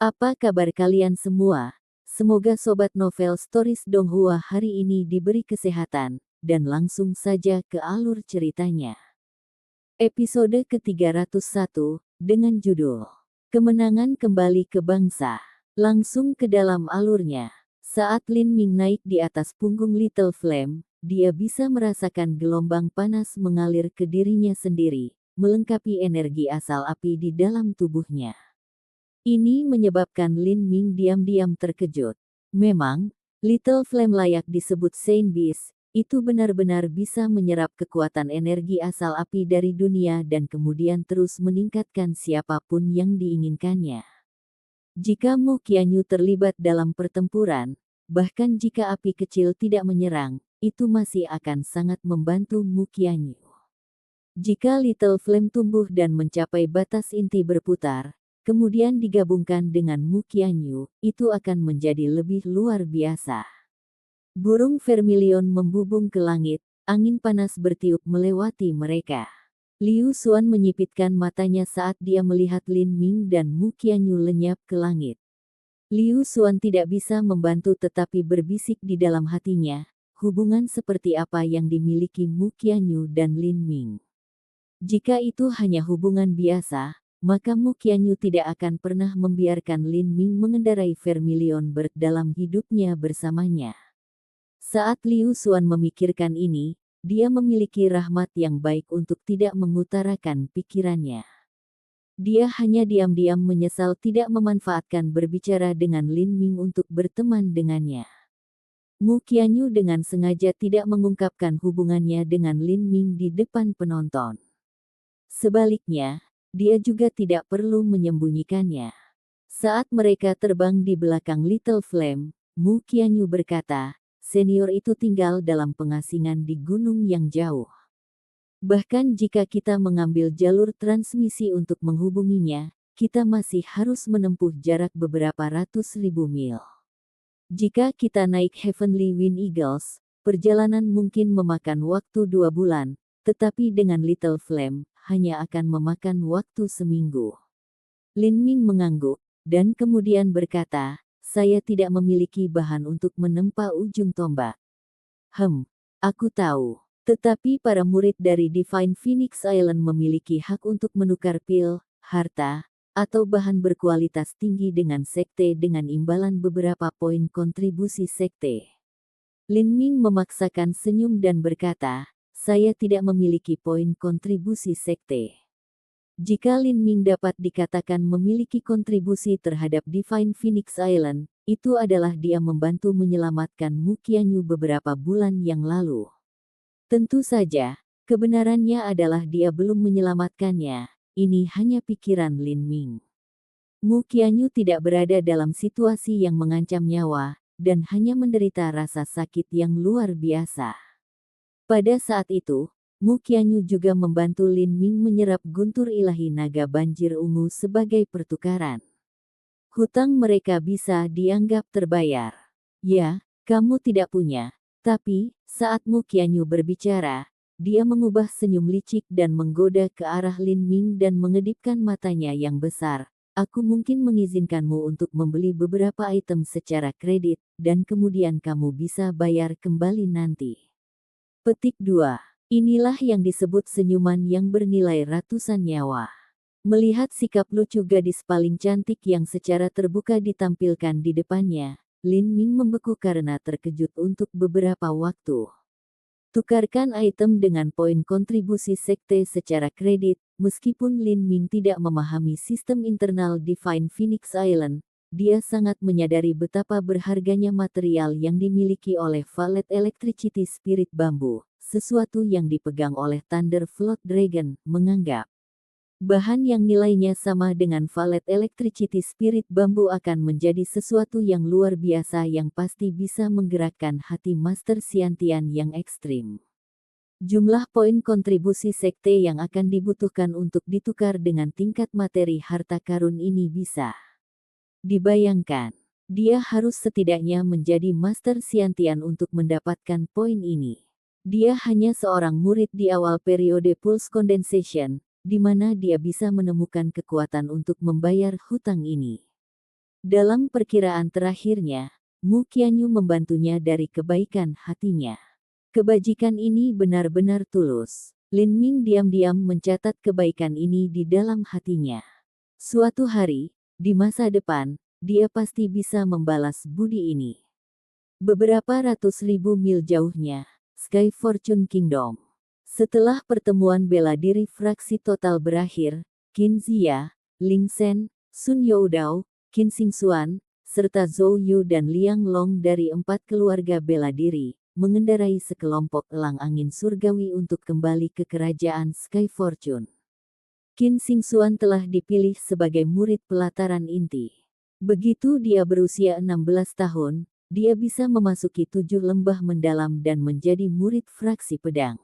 Apa kabar kalian semua? Semoga Sobat Novel Stories Donghua hari ini diberi kesehatan, dan langsung saja ke alur ceritanya. Episode ke-301, dengan judul Kemenangan Kembali ke Bangsa. Langsung ke dalam alurnya. Saat Lin Ming naik di atas punggung Little Flame, dia bisa merasakan gelombang panas mengalir ke dirinya sendiri, melengkapi energi asal api di dalam tubuhnya. Ini menyebabkan Lin Ming diam-diam terkejut. Memang, Little Flame layak disebut Saint Beast, itu benar-benar bisa menyerap kekuatan energi asal api dari dunia dan kemudian terus meningkatkan siapapun yang diinginkannya. Jika Mu Qianyu terlibat dalam pertempuran, bahkan jika api kecil tidak menyerang, itu masih akan sangat membantu Mu Qianyu. Jika Little Flame tumbuh dan mencapai batas inti berputar, kemudian digabungkan dengan Mu Qianyu, itu akan menjadi lebih luar biasa. Burung vermilion membubung ke langit, angin panas bertiup melewati mereka. Liu Xuan menyipitkan matanya saat dia melihat Lin Ming dan Mu Qianyu lenyap ke langit. Liu Xuan tidak bisa membantu tetapi berbisik di dalam hatinya, hubungan seperti apa yang dimiliki Mu Qianyu dan Lin Ming. Jika itu hanya hubungan biasa, maka Mu Qianyu tidak akan pernah membiarkan Lin Ming mengendarai Vermilion Bird dalam hidupnya bersamanya. Saat Liu Xuan memikirkan ini, dia memiliki rahmat yang baik untuk tidak mengutarakan pikirannya. Dia hanya diam-diam menyesal tidak memanfaatkan berbicara dengan Lin Ming untuk berteman dengannya. Mu Qianyu dengan sengaja tidak mengungkapkan hubungannya dengan Lin Ming di depan penonton. Sebaliknya, dia juga tidak perlu menyembunyikannya. Saat mereka terbang di belakang Little Flame, Mu Qianyu berkata, senior itu tinggal dalam pengasingan di gunung yang jauh. Bahkan jika kita mengambil jalur transmisi untuk menghubunginya, kita masih harus menempuh jarak beberapa ratus ribu mil. Jika kita naik Heavenly Wind Eagles, perjalanan mungkin memakan waktu 2 bulan, tetapi dengan Little Flame, hanya akan memakan waktu seminggu. Lin Ming mengangguk, dan kemudian berkata, saya tidak memiliki bahan untuk menempa ujung tombak. Aku tahu. Tetapi para murid dari Divine Phoenix Island memiliki hak untuk menukar pil, harta, atau bahan berkualitas tinggi dengan sekte dengan imbalan beberapa poin kontribusi sekte. Lin Ming memaksakan senyum dan berkata, saya tidak memiliki poin kontribusi sekte. Jika Lin Ming dapat dikatakan memiliki kontribusi terhadap Divine Phoenix Island, itu adalah dia membantu menyelamatkan Mu Qianyu beberapa bulan yang lalu. Tentu saja, kebenarannya adalah dia belum menyelamatkannya, ini hanya pikiran Lin Ming. Mu Qianyu tidak berada dalam situasi yang mengancam nyawa, dan hanya menderita rasa sakit yang luar biasa. Pada saat itu, Mu Qianyu juga membantu Lin Ming menyerap guntur ilahi naga banjir ungu sebagai pertukaran. Hutang mereka bisa dianggap terbayar. Ya, kamu tidak punya. Tapi, saat Mu Qianyu berbicara, dia mengubah senyum licik dan menggoda ke arah Lin Ming dan mengedipkan matanya yang besar. Aku mungkin mengizinkanmu untuk membeli beberapa item secara kredit, dan kemudian kamu bisa bayar kembali nanti. Petik 2. Inilah yang disebut senyuman yang bernilai ratusan nyawa. Melihat sikap lucu gadis paling cantik yang secara terbuka ditampilkan di depannya, Lin Ming membeku karena terkejut untuk beberapa waktu. Tukarkan item dengan poin kontribusi sekte secara kredit, meskipun Lin Ming tidak memahami sistem internal Divine Phoenix Island, dia sangat menyadari betapa berharganya material yang dimiliki oleh Valet Electricity Spirit Bambu, sesuatu yang dipegang oleh Thunder Float Dragon, menganggap bahan yang nilainya sama dengan Valet Electricity Spirit Bambu akan menjadi sesuatu yang luar biasa yang pasti bisa menggerakkan hati Master Xiantian yang ekstrim. Jumlah poin kontribusi sekte yang akan dibutuhkan untuk ditukar dengan tingkat materi harta karun ini bisa dibayangkan. Dia harus setidaknya menjadi Master Xiantian untuk mendapatkan poin ini. Dia hanya seorang murid di awal periode Pulse Condensation, di mana dia bisa menemukan kekuatan untuk membayar hutang ini. Dalam perkiraan terakhirnya, Mu Qianyu membantunya dari kebaikan hatinya. Kebajikan ini benar-benar tulus. Lin Ming diam-diam mencatat kebaikan ini di dalam hatinya. Suatu hari, di masa depan, dia pasti bisa membalas budi ini. Beberapa ratus ribu mil jauhnya, Sky Fortune Kingdom. Setelah pertemuan bela diri fraksi total berakhir, Qin Zia, Ling Shen, Sun Youdao, Qin Xingxuan, serta Zhou Yu dan Liang Long dari 4 keluarga bela diri, mengendarai sekelompok elang angin surgawi untuk kembali ke kerajaan Sky Fortune. Qin Xingxuan telah dipilih sebagai murid pelataran inti. Begitu dia berusia 16 tahun, dia bisa memasuki 7 lembah mendalam dan menjadi murid fraksi pedang.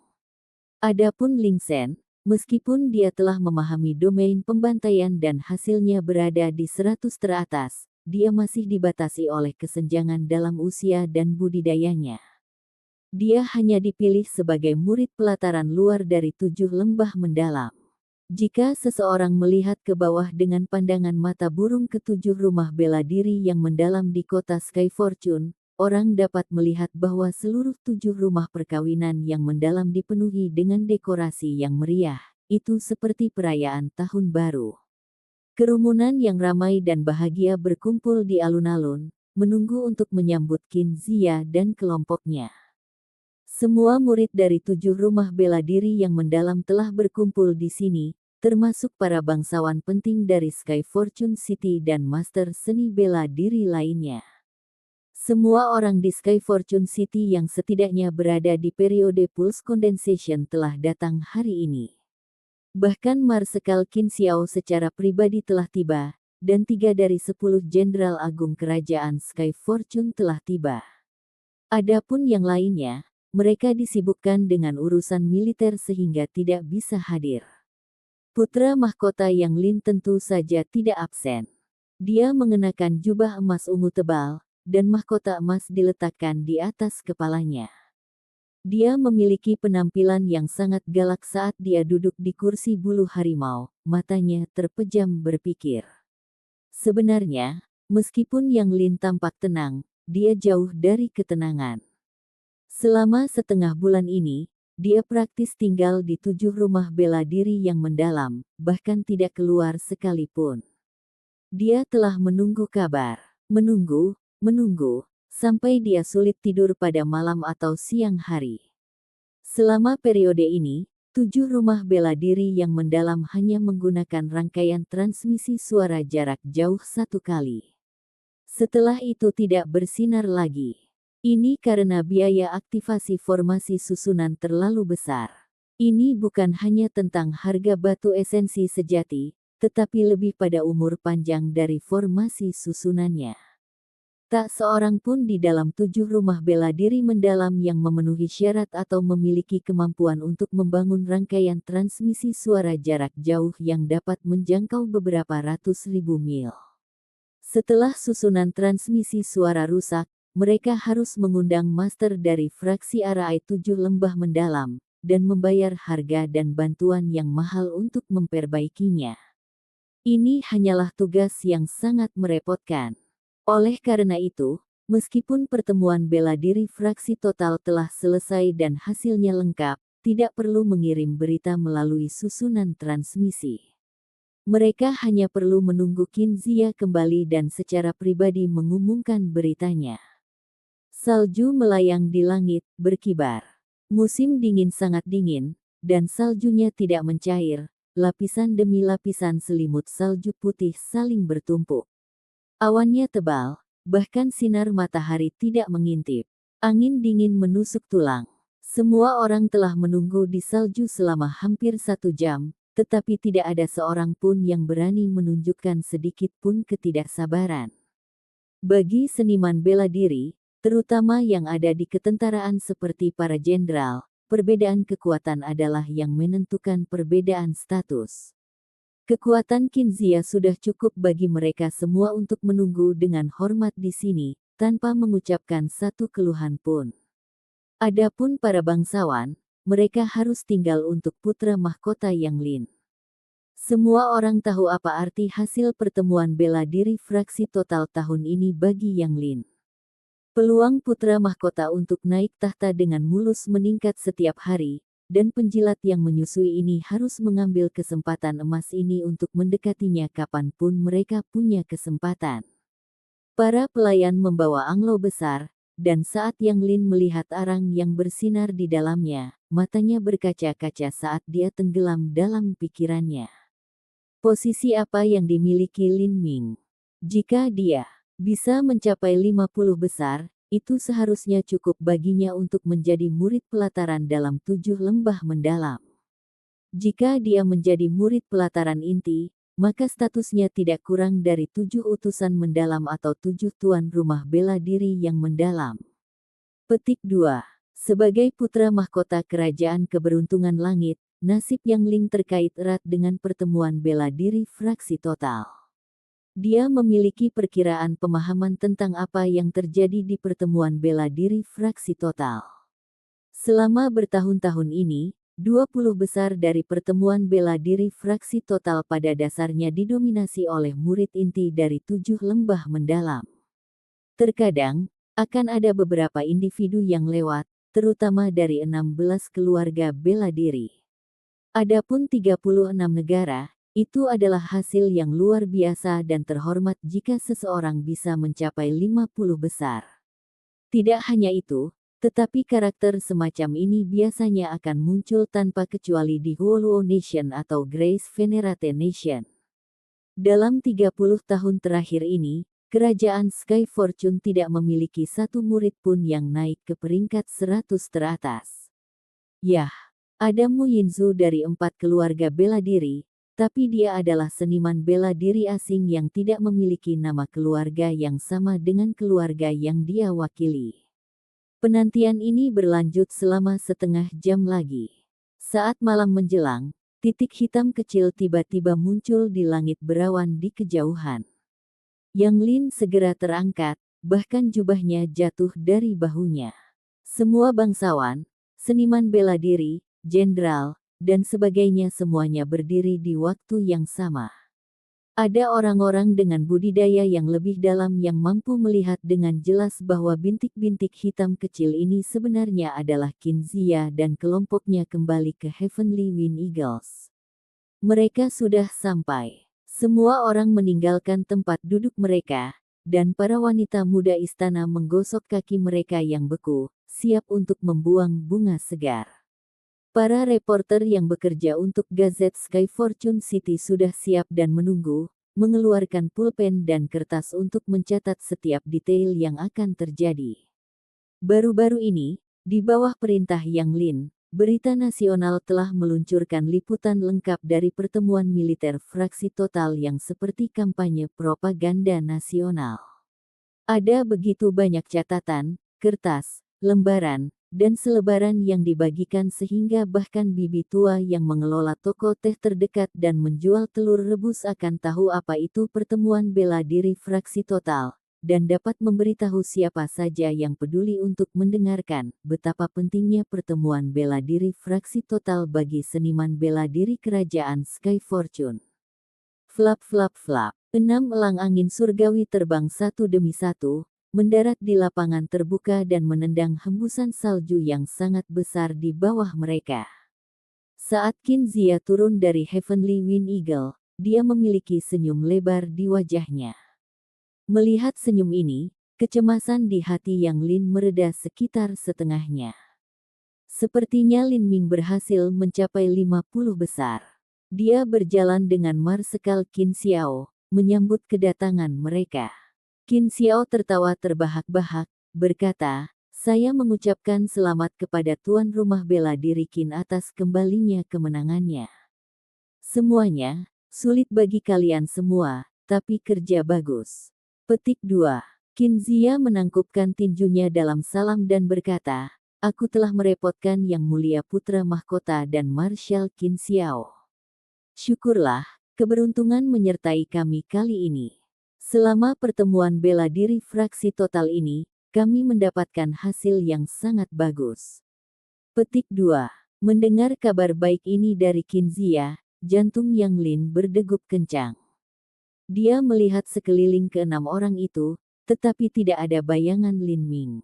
Adapun Ling Shen, meskipun dia telah memahami domain pembantaian dan hasilnya berada di 100 teratas, dia masih dibatasi oleh kesenjangan dalam usia dan budidayanya. Dia hanya dipilih sebagai murid pelataran luar dari 7 lembah mendalam. Jika seseorang melihat ke bawah dengan pandangan mata burung ke 7 rumah bela diri yang mendalam di kota Sky Fortune, orang dapat melihat bahwa seluruh 7 rumah perkawinan yang mendalam dipenuhi dengan dekorasi yang meriah. Itu seperti perayaan tahun baru. Kerumunan yang ramai dan bahagia berkumpul di alun-alun, menunggu untuk menyambut Qin Zia dan kelompoknya. Semua murid dari 7 rumah bela diri yang mendalam telah berkumpul di sini, termasuk para bangsawan penting dari Sky Fortune City dan master seni bela diri lainnya. Semua orang di Sky Fortune City yang setidaknya berada di periode Pulse Condensation telah datang hari ini. Bahkan Marsekal Qin Xiao secara pribadi telah tiba, dan 3 dari 10 Jenderal Agung Kerajaan Sky Fortune telah tiba. Adapun yang lainnya, mereka disibukkan dengan urusan militer sehingga tidak bisa hadir. Putra mahkota Yang Lin tentu saja tidak absen. Dia mengenakan jubah emas ungu tebal, dan mahkota emas diletakkan di atas kepalanya. Dia memiliki penampilan yang sangat galak saat dia duduk di kursi bulu harimau, matanya terpejam berpikir. Sebenarnya, meskipun Yang Lin tampak tenang, dia jauh dari ketenangan. Selama setengah bulan ini, dia praktis tinggal di 7 rumah bela diri yang mendalam, bahkan tidak keluar sekalipun. Dia telah menunggu kabar, menunggu, sampai dia sulit tidur pada malam atau siang hari. Selama periode ini, 7 rumah bela diri yang mendalam hanya menggunakan rangkaian transmisi suara jarak jauh 1 kali. Setelah itu tidak bersinar lagi. Ini karena biaya aktivasi formasi susunan terlalu besar. Ini bukan hanya tentang harga batu esensi sejati, tetapi lebih pada umur panjang dari formasi susunannya. Tak seorang pun di dalam 7 rumah bela diri mendalam yang memenuhi syarat atau memiliki kemampuan untuk membangun rangkaian transmisi suara jarak jauh yang dapat menjangkau beberapa ratus ribu mil. Setelah susunan transmisi suara rusak, mereka harus mengundang master dari fraksi RI 7 lembah mendalam, dan membayar harga dan bantuan yang mahal untuk memperbaikinya. Ini hanyalah tugas yang sangat merepotkan. Oleh karena itu, meskipun pertemuan bela diri fraksi total telah selesai dan hasilnya lengkap, tidak perlu mengirim berita melalui susunan transmisi. Mereka hanya perlu menunggu Qin Zia kembali dan secara pribadi mengumumkan beritanya. Salju melayang di langit, berkibar. Musim dingin sangat dingin, dan saljunya tidak mencair, lapisan demi lapisan selimut salju putih saling bertumpuk. Awannya tebal, bahkan sinar matahari tidak mengintip. Angin dingin menusuk tulang. Semua orang telah menunggu di salju selama hampir 1 jam, tetapi tidak ada seorang pun yang berani menunjukkan sedikit pun ketidaksabaran. Bagi seniman bela diri, terutama yang ada di ketentaraan seperti para jenderal, perbedaan kekuatan adalah yang menentukan perbedaan status. Kekuatan Qin Zia sudah cukup bagi mereka semua untuk menunggu dengan hormat di sini, tanpa mengucapkan satu keluhan pun. Adapun para bangsawan, mereka harus tinggal untuk putra mahkota Yang Lin. Semua orang tahu apa arti hasil pertemuan bela diri fraksi total tahun ini bagi Yang Lin. Peluang putra mahkota untuk naik tahta dengan mulus meningkat setiap hari, dan penjilat yang menyusui ini harus mengambil kesempatan emas ini untuk mendekatinya kapanpun mereka punya kesempatan. Para pelayan membawa anglo besar, dan saat Yang Lin melihat arang yang bersinar di dalamnya, matanya berkaca-kaca saat dia tenggelam dalam pikirannya. Posisi apa yang dimiliki Lin Ming? Jika dia bisa mencapai 50 besar, itu seharusnya cukup baginya untuk menjadi murid pelataran dalam 7 lembah mendalam. Jika dia menjadi murid pelataran inti, maka statusnya tidak kurang dari 7 utusan mendalam atau 7 tuan rumah bela diri yang mendalam. Petik 2. Sebagai putra mahkota kerajaan keberuntungan langit, nasib Yang Lin terkait erat dengan pertemuan bela diri fraksi total. Dia memiliki perkiraan pemahaman tentang apa yang terjadi di pertemuan bela diri fraksi total. Selama bertahun-tahun ini, 20 besar dari pertemuan bela diri fraksi total pada dasarnya didominasi oleh murid inti dari 7 lembah mendalam. Terkadang, akan ada beberapa individu yang lewat, terutama dari 16 keluarga bela diri. Adapun 36 negara, itu adalah hasil yang luar biasa dan terhormat jika seseorang bisa mencapai 50 besar. Tidak hanya itu, tetapi karakter semacam ini biasanya akan muncul tanpa kecuali di Huoluo Nation atau Grace Venerate Nation. Dalam 30 tahun terakhir ini, kerajaan Sky Fortune tidak memiliki satu murid pun yang naik ke peringkat 100 teratas. Yah, ada Mu Yinzu dari 4 keluarga bela diri, tapi dia adalah seniman bela diri asing yang tidak memiliki nama keluarga yang sama dengan keluarga yang dia wakili. Penantian ini berlanjut selama setengah jam lagi. Saat malam menjelang, titik hitam kecil tiba-tiba muncul di langit berawan di kejauhan. Yang Lin segera terangkat, bahkan jubahnya jatuh dari bahunya. Semua bangsawan, seniman bela diri, jenderal, dan sebagainya semuanya berdiri di waktu yang sama. Ada orang-orang dengan budidaya yang lebih dalam yang mampu melihat dengan jelas bahwa bintik-bintik hitam kecil ini sebenarnya adalah Qin Zia dan kelompoknya kembali ke Heavenly Wind Eagles. Mereka sudah sampai. Semua orang meninggalkan tempat duduk mereka, dan para wanita muda istana menggosok kaki mereka yang beku, siap untuk membuang bunga segar. Para reporter yang bekerja untuk Gazette Sky Fortune City sudah siap dan menunggu, mengeluarkan pulpen dan kertas untuk mencatat setiap detail yang akan terjadi. Baru-baru ini, di bawah perintah Yang Lin, Berita Nasional telah meluncurkan liputan lengkap dari pertemuan militer fraksi total yang seperti kampanye propaganda nasional. Ada begitu banyak catatan, kertas, lembaran, dan selebaran yang dibagikan sehingga bahkan bibi tua yang mengelola toko teh terdekat dan menjual telur rebus akan tahu apa itu pertemuan bela diri fraksi total, dan dapat memberitahu siapa saja yang peduli untuk mendengarkan betapa pentingnya pertemuan bela diri fraksi total bagi seniman bela diri kerajaan Sky Fortune. Flap flap flap, 6 elang angin surgawi terbang satu demi satu, mendarat di lapangan terbuka dan menendang hembusan salju yang sangat besar di bawah mereka. Saat Qin Zia turun dari Heavenly Wind Eagle, dia memiliki senyum lebar di wajahnya. Melihat senyum ini, kecemasan di hati Yang Lin mereda sekitar setengahnya. Sepertinya Lin Ming berhasil mencapai 50 besar. Dia berjalan dengan Marsekal Qin Xiao, menyambut kedatangan mereka. Qin Xiao tertawa terbahak-bahak, berkata, "Saya mengucapkan selamat kepada tuan rumah bela diri Qin atas kembalinya kemenangannya. Semuanya, sulit bagi kalian semua, tapi kerja bagus." Petik 2. Qin Zia menangkupkan tinjunya dalam salam dan berkata, "Aku telah merepotkan Yang Mulia Putra Mahkota dan Marshal Qin Xiao. Syukurlah, keberuntungan menyertai kami kali ini. Selama pertemuan bela diri fraksi total ini, kami mendapatkan hasil yang sangat bagus." Petik 2. Mendengar kabar baik ini dari Qin Zia, jantung Yang Lin berdegup kencang. Dia melihat sekeliling ke-6 orang itu, tetapi tidak ada bayangan Lin Ming.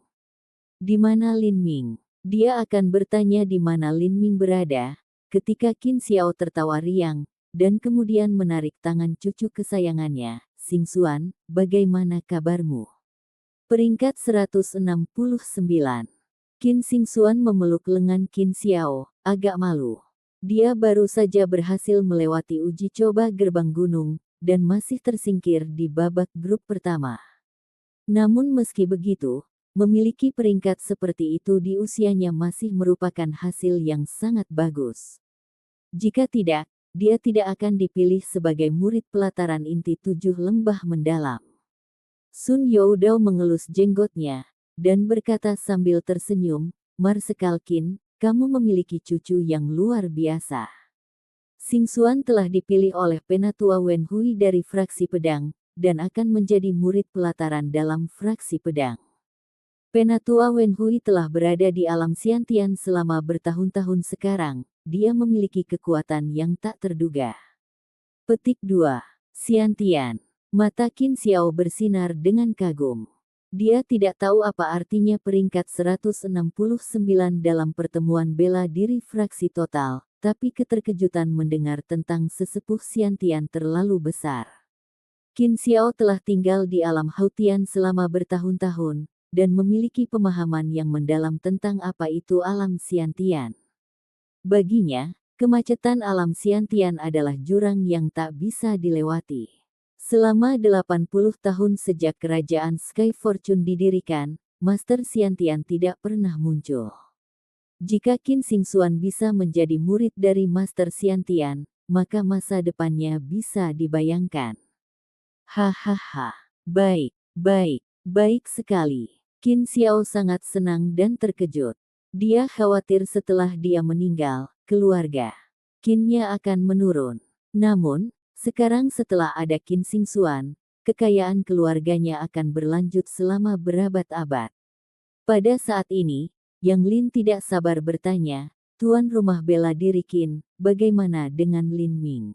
Di mana Lin Ming? Dia akan bertanya di mana Lin Ming berada, ketika Qin Xiao tertawa riang, dan kemudian menarik tangan cucu kesayangannya, Xingxuan, bagaimana kabarmu? Peringkat 169. Qin Xingxuan memeluk lengan Qin Xiao, agak malu. Dia baru saja berhasil melewati uji coba gerbang gunung, dan masih tersingkir di babak grup pertama. Namun meski begitu, memiliki peringkat seperti itu di usianya masih merupakan hasil yang sangat bagus. Jika tidak, dia tidak akan dipilih sebagai murid pelataran inti 7 lembah mendalam. Sun Youdao mengelus jenggotnya, dan berkata sambil tersenyum, Marsekal Qin, kamu memiliki cucu yang luar biasa. Xingxuan telah dipilih oleh Penatua Wen Hui dari fraksi pedang, dan akan menjadi murid pelataran dalam fraksi pedang. Penatua Wen Hui telah berada di alam Xiantian selama bertahun-tahun sekarang, dia memiliki kekuatan yang tak terduga. Petik 2. Xiantian. Mata Qin Xiao bersinar dengan kagum. Dia tidak tahu apa artinya peringkat 169 dalam pertemuan bela diri fraksi total, tapi keterkejutan mendengar tentang sesepuh Xiantian terlalu besar. Qin Xiao telah tinggal di alam Hautian selama bertahun-tahun, dan memiliki pemahaman yang mendalam tentang apa itu alam Xiantian. Baginya, kemacetan alam Xiantian adalah jurang yang tak bisa dilewati. Selama 80 tahun sejak kerajaan Sky Fortune didirikan, Master Xiantian tidak pernah muncul. Jika Qin Xingxuan bisa menjadi murid dari Master Xiantian, maka masa depannya bisa dibayangkan. Hahaha, baik sekali. Qin Xiao sangat senang dan terkejut. Dia khawatir setelah dia meninggal, keluarga Qinnya akan menurun. Namun, sekarang setelah ada Qin Xingxuan, kekayaan keluarganya akan berlanjut selama berabad-abad. Pada saat ini, Yang Lin tidak sabar bertanya, Tuan rumah bela diri Qin, bagaimana dengan Lin Ming?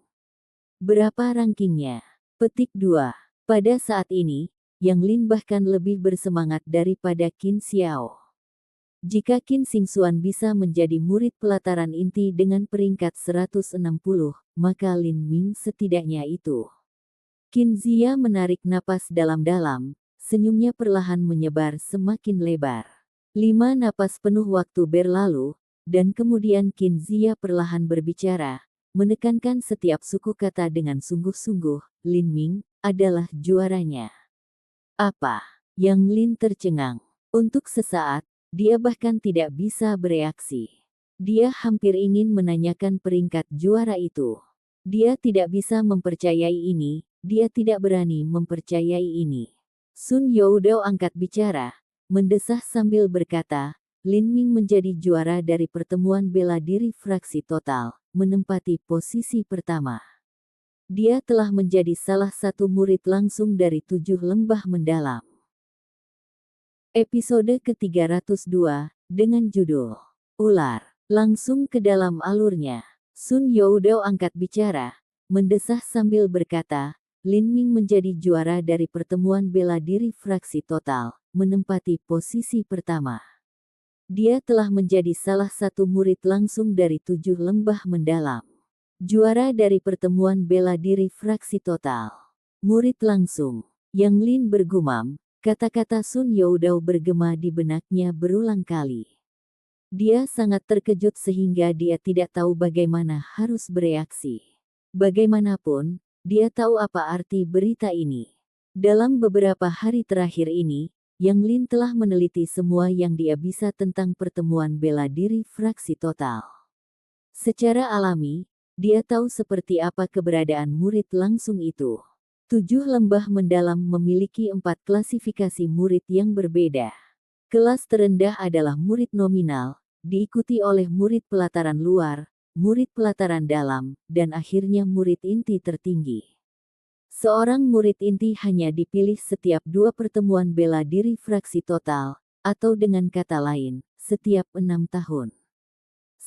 Berapa rankingnya? Petik 2. Pada saat ini, Yang Lin bahkan lebih bersemangat daripada Qin Xiao. Jika Qin Xingxuan bisa menjadi murid pelataran inti dengan peringkat 160, maka Lin Ming setidaknya itu. Qin Zia menarik napas dalam-dalam, senyumnya perlahan menyebar semakin lebar. 5 napas penuh waktu berlalu, dan kemudian Qin Zia perlahan berbicara, menekankan setiap suku kata dengan sungguh-sungguh, Lin Ming adalah juaranya. Apa? Yang Lin tercengang. Untuk sesaat, dia bahkan tidak bisa bereaksi. Dia hampir ingin menanyakan peringkat juara itu. Dia tidak bisa mempercayai ini, dia tidak berani mempercayai ini. Sun Youdao angkat bicara, mendesah sambil berkata, Lin Ming menjadi juara dari pertemuan bela diri fraksi total, menempati posisi pertama. Dia telah menjadi salah satu murid langsung dari 7 lembah mendalam. Episode ke-302, dengan judul Ular, langsung ke dalam alurnya. Sun Youdao angkat bicara, mendesah sambil berkata, Lin Ming menjadi juara dari pertemuan bela diri fraksi total, menempati posisi pertama. Dia telah menjadi salah satu murid langsung dari 7 lembah mendalam. Juara dari pertemuan bela diri fraksi total. Murid langsung. Yang Lin bergumam. Kata-kata Sun Youdao bergema di benaknya berulang kali. Dia sangat terkejut sehingga dia tidak tahu bagaimana harus bereaksi. Bagaimanapun, dia tahu apa arti berita ini. Dalam beberapa hari terakhir ini, Yang Lin telah meneliti semua yang dia bisa tentang pertemuan bela diri fraksi total. Secara alami, dia tahu seperti apa keberadaan murid langsung itu. 7 lembah mendalam memiliki 4 klasifikasi murid yang berbeda. Kelas terendah adalah murid nominal, diikuti oleh murid pelataran luar, murid pelataran dalam, dan akhirnya murid inti tertinggi. Seorang murid inti hanya dipilih setiap 2 pertemuan bela diri fraksi total, atau dengan kata lain, setiap 6 tahun.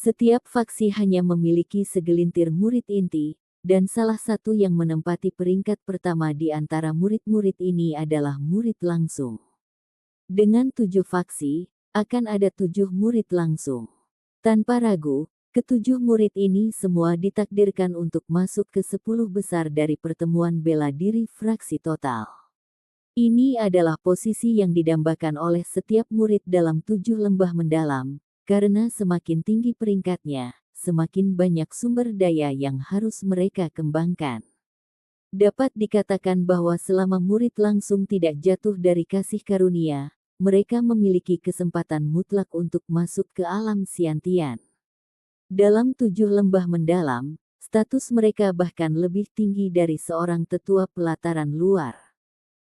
Setiap faksi hanya memiliki segelintir murid inti, dan salah satu yang menempati peringkat pertama di antara murid-murid ini adalah murid langsung. Dengan 7 faksi, akan ada 7 murid langsung. Tanpa ragu, ketujuh murid ini semua ditakdirkan untuk masuk ke 10 besar dari pertemuan bela diri fraksi total. Ini adalah posisi yang didambakan oleh setiap murid dalam 7 lembah mendalam, karena semakin tinggi peringkatnya, semakin banyak sumber daya yang harus mereka kembangkan. Dapat dikatakan bahwa selama murid langsung tidak jatuh dari kasih karunia, mereka memiliki kesempatan mutlak untuk masuk ke alam Scientian. Dalam 7 lembah mendalam, status mereka bahkan lebih tinggi dari seorang tetua pelataran luar.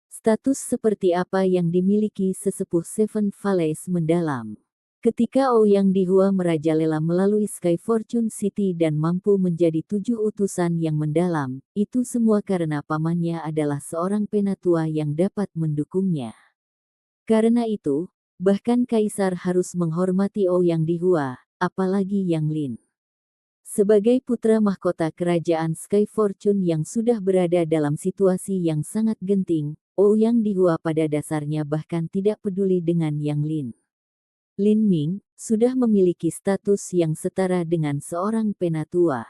Status seperti apa yang dimiliki sesepuh Seven Valleys mendalam. Ketika Ouyang Dihua merajalela melalui Sky Fortune City dan mampu menjadi 7 utusan yang mendalam, itu semua karena pamannya adalah seorang penatua yang dapat mendukungnya. Karena itu, bahkan Kaisar harus menghormati Ouyang Dihua, apalagi Yang Lin. Sebagai putra mahkota kerajaan Sky Fortune yang sudah berada dalam situasi yang sangat genting, Ouyang Dihua pada dasarnya bahkan tidak peduli dengan Yang Lin. Lin Ming sudah memiliki status yang setara dengan seorang penatua.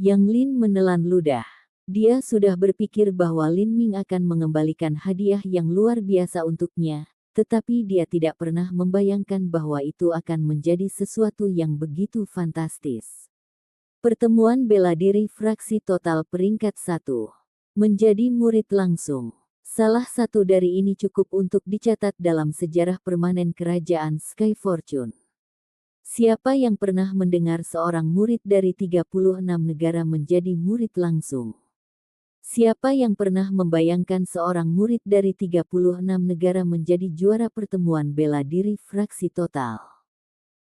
Yang Lin menelan ludah. Dia sudah berpikir bahwa Lin Ming akan mengembalikan hadiah yang luar biasa untuknya, tetapi dia tidak pernah membayangkan bahwa itu akan menjadi sesuatu yang begitu fantastis. Pertemuan bela diri fraksi total peringkat 1. Menjadi murid langsung. Salah satu dari ini cukup untuk dicatat dalam sejarah permanen kerajaan Sky Fortune. Siapa yang pernah mendengar seorang murid dari 36 negara menjadi murid langsung? Siapa yang pernah membayangkan seorang murid dari 36 negara menjadi juara pertemuan bela diri fraksi total?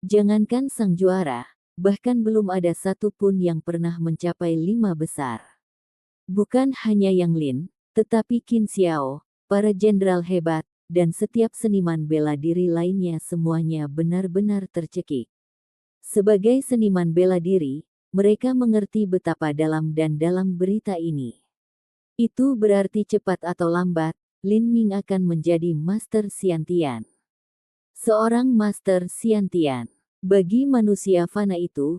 Jangankan sang juara, bahkan belum ada satu pun yang pernah mencapai 5 besar. Bukan hanya Yang Lin, tetapi Qin Xiao, para jenderal hebat, dan setiap seniman bela diri lainnya semuanya benar-benar tercekik. Sebagai seniman bela diri, mereka mengerti betapa dalam dan dalam berita ini. Itu berarti cepat atau lambat, Lin Ming akan menjadi Master Scientian. Seorang Master Scientian. Bagi manusia fana itu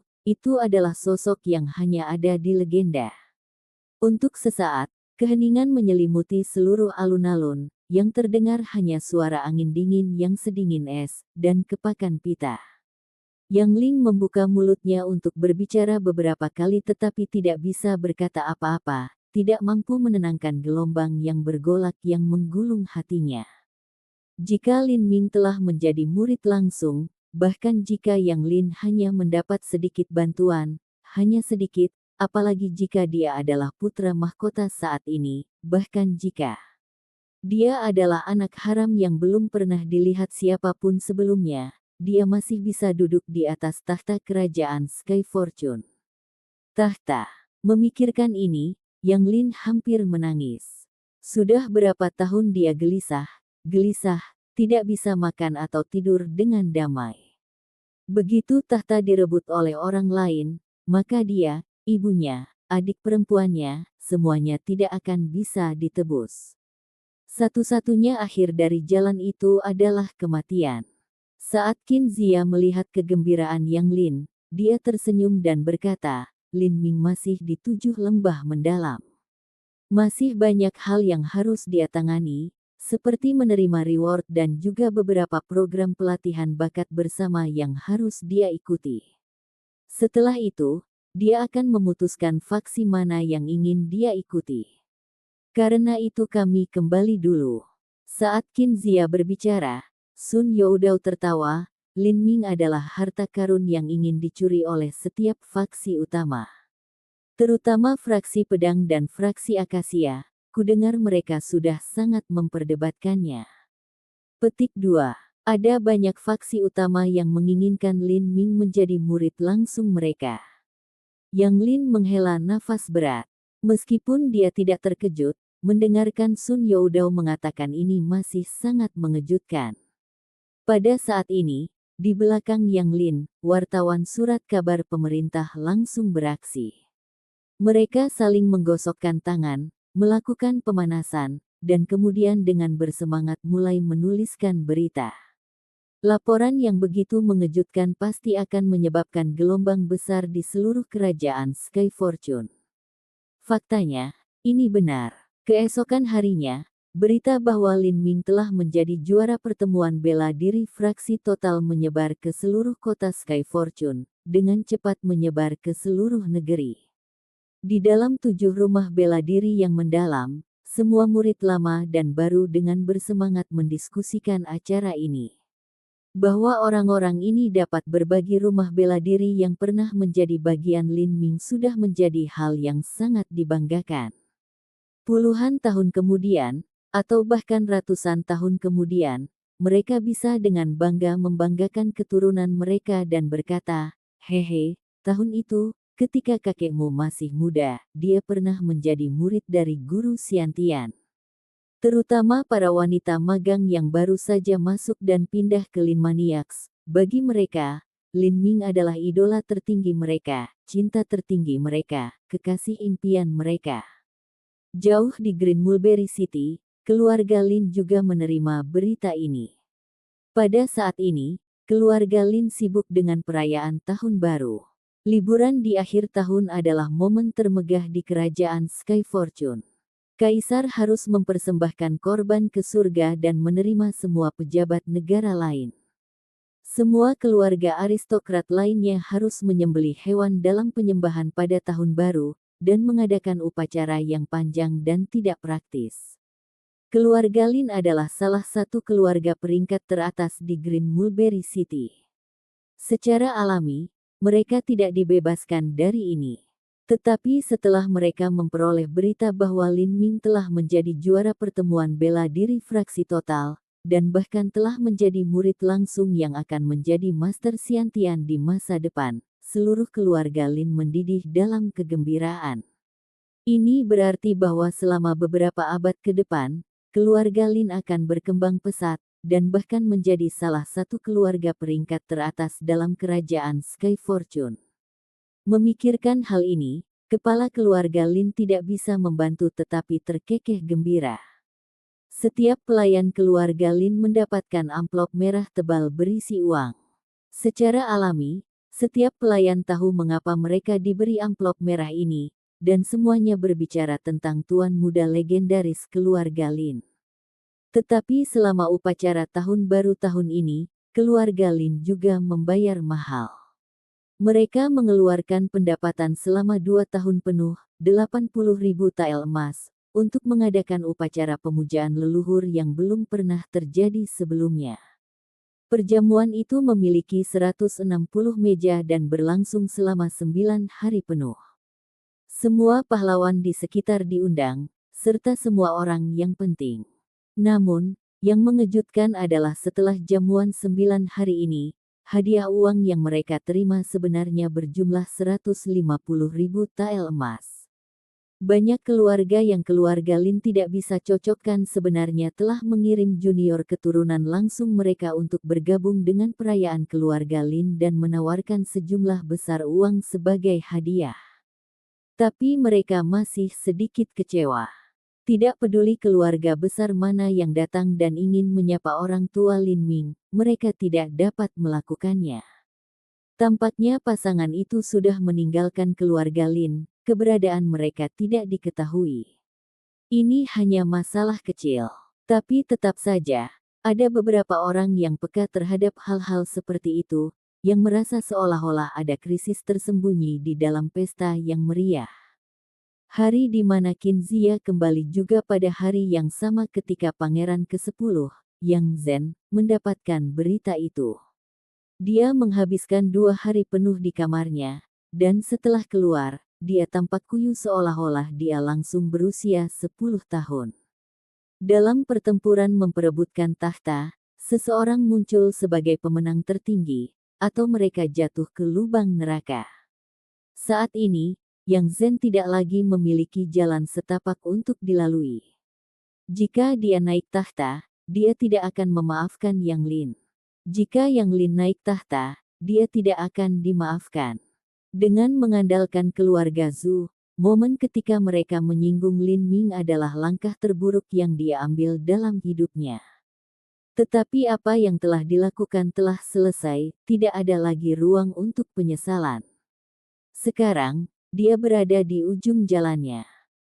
adalah sosok yang hanya ada di legenda. Untuk sesaat, keheningan menyelimuti seluruh alun-alun, yang terdengar hanya suara angin dingin yang sedingin es, dan kepakan pita. Yang Ling membuka mulutnya untuk berbicara beberapa kali tetapi tidak bisa berkata apa-apa, tidak mampu menenangkan gelombang yang bergolak yang menggulung hatinya. Jika Lin Ming telah menjadi murid langsung, bahkan jika Yang Lin hanya mendapat sedikit bantuan, hanya sedikit, apalagi jika dia adalah putra mahkota saat ini, bahkan jika dia adalah anak haram yang belum pernah dilihat siapapun sebelumnya, dia masih bisa duduk di atas tahta kerajaan Sky Fortune. Tahta. Memikirkan ini, Yang Lin hampir menangis. Sudah berapa tahun dia gelisah, tidak bisa makan atau tidur dengan damai. Begitu tahta direbut oleh orang lain, maka dia, ibunya, adik perempuannya, semuanya tidak akan bisa ditebus. Satu-satunya akhir dari jalan itu adalah kematian. Saat Qin Zia melihat kegembiraan Yang Lin, dia tersenyum dan berkata, Lin Ming masih di 7 lembah mendalam. Masih banyak hal yang harus dia tangani, seperti menerima reward dan juga beberapa program pelatihan bakat bersama yang harus dia ikuti. Setelah itu, dia akan memutuskan faksi mana yang ingin dia ikuti. Karena itu kami kembali dulu. Saat Qin Zia berbicara, Sun Youdao tertawa, Lin Ming adalah harta karun yang ingin dicuri oleh setiap faksi utama. Terutama fraksi pedang dan fraksi akasia, kudengar mereka sudah sangat memperdebatkannya. Petik 2. Ada banyak faksi utama yang menginginkan Lin Ming menjadi murid langsung mereka. Yang Lin menghela nafas berat. Meskipun dia tidak terkejut, mendengarkan Sun Youdao mengatakan ini masih sangat mengejutkan. Pada saat ini, Di belakang Yang Lin, wartawan surat kabar pemerintah langsung beraksi. Mereka saling menggosokkan tangan, melakukan pemanasan, dan kemudian dengan bersemangat mulai menuliskan berita. Laporan yang begitu mengejutkan pasti akan menyebabkan gelombang besar di seluruh kerajaan Sky Fortune. Faktanya, ini benar. Keesokan harinya, berita bahwa Lin Ming telah menjadi juara pertemuan bela diri fraksi total menyebar ke seluruh kota Sky Fortune, dengan cepat menyebar ke seluruh negeri. Di dalam 7 rumah bela diri yang mendalam, semua murid lama dan baru dengan bersemangat mendiskusikan acara ini. Bahwa orang-orang ini dapat berbagi rumah bela diri yang pernah menjadi bagian Lin Ming sudah menjadi hal yang sangat dibanggakan. Puluhan tahun kemudian, atau bahkan ratusan tahun kemudian, mereka bisa dengan bangga membanggakan keturunan mereka dan berkata, "Hehe, tahun itu, ketika kakekmu masih muda, dia pernah menjadi murid dari guru Xiantian." Terutama para wanita magang yang baru saja masuk dan pindah ke Lin Maniacs. Bagi mereka, Lin Ming adalah idola tertinggi mereka, cinta tertinggi mereka, kekasih impian mereka. Jauh di Green Mulberry City, keluarga Lin juga menerima berita ini. Pada saat ini, keluarga Lin sibuk dengan perayaan tahun baru. Liburan di akhir tahun adalah momen termegah di kerajaan Sky Fortune. Kaisar harus mempersembahkan korban ke surga dan menerima semua pejabat negara lain. Semua keluarga aristokrat lainnya harus menyembelih hewan dalam penyembahan pada tahun baru, dan mengadakan upacara yang panjang dan tidak praktis. Keluarga Lin adalah salah satu keluarga peringkat teratas di Green Mulberry City. Secara alami, mereka tidak dibebaskan dari ini. Tetapi setelah mereka memperoleh berita bahwa Lin Ming telah menjadi juara pertemuan bela diri fraksi total, dan bahkan telah menjadi murid langsung yang akan menjadi Master Xiantian di masa depan, seluruh keluarga Lin mendidih dalam kegembiraan. Ini berarti bahwa selama beberapa abad ke depan, keluarga Lin akan berkembang pesat, dan bahkan menjadi salah satu keluarga peringkat teratas dalam kerajaan Sky Fortune. Memikirkan hal ini, kepala keluarga Lin tidak bisa membantu tetapi terkekeh gembira. Setiap pelayan keluarga Lin mendapatkan amplop merah tebal berisi uang. Secara alami, setiap pelayan tahu mengapa mereka diberi amplop merah ini, dan semuanya berbicara tentang tuan muda legendaris keluarga Lin. Tetapi selama upacara tahun baru tahun ini, keluarga Lin juga membayar mahal. Mereka mengeluarkan pendapatan selama 2 tahun penuh, 80.000 tael emas, untuk mengadakan upacara pemujaan leluhur yang belum pernah terjadi sebelumnya. Perjamuan itu memiliki 160 meja dan berlangsung selama 9 hari penuh. Semua pahlawan di sekitar diundang, serta semua orang yang penting. Namun, yang mengejutkan adalah setelah jamuan 9 hari ini, hadiah uang yang mereka terima sebenarnya berjumlah 150.000 tael emas. Banyak keluarga yang keluarga Lin tidak bisa cocokkan sebenarnya telah mengirim junior keturunan langsung mereka untuk bergabung dengan perayaan keluarga Lin dan menawarkan sejumlah besar uang sebagai hadiah. Tapi mereka masih sedikit kecewa. Tidak peduli keluarga besar mana yang datang dan ingin menyapa orang tua Lin Ming, mereka tidak dapat melakukannya. Tampaknya pasangan itu sudah meninggalkan keluarga Lin, keberadaan mereka tidak diketahui. Ini hanya masalah kecil. Tapi tetap saja, ada beberapa orang yang peka terhadap hal-hal seperti itu, yang merasa seolah-olah ada krisis tersembunyi di dalam pesta yang meriah. Hari di mana Qin Zia kembali juga pada hari yang sama ketika Pangeran ke-10, Yang Zhen, mendapatkan berita itu. Dia menghabiskan 2 hari penuh di kamarnya, dan setelah keluar, dia tampak kuyu seolah-olah dia langsung berusia 10 tahun. Dalam pertempuran memperebutkan tahta, seseorang muncul sebagai pemenang tertinggi, atau mereka jatuh ke lubang neraka. Saat ini, Yang Zhen tidak lagi memiliki jalan setapak untuk dilalui. Jika dia naik tahta, dia tidak akan memaafkan Yang Lin. Jika Yang Lin naik tahta, dia tidak akan dimaafkan. Dengan mengandalkan keluarga Zhu, momen ketika mereka menyinggung Lin Ming adalah langkah terburuk yang dia ambil dalam hidupnya. Tetapi apa yang telah dilakukan telah selesai, tidak ada lagi ruang untuk penyesalan. Sekarang, dia berada di ujung jalannya.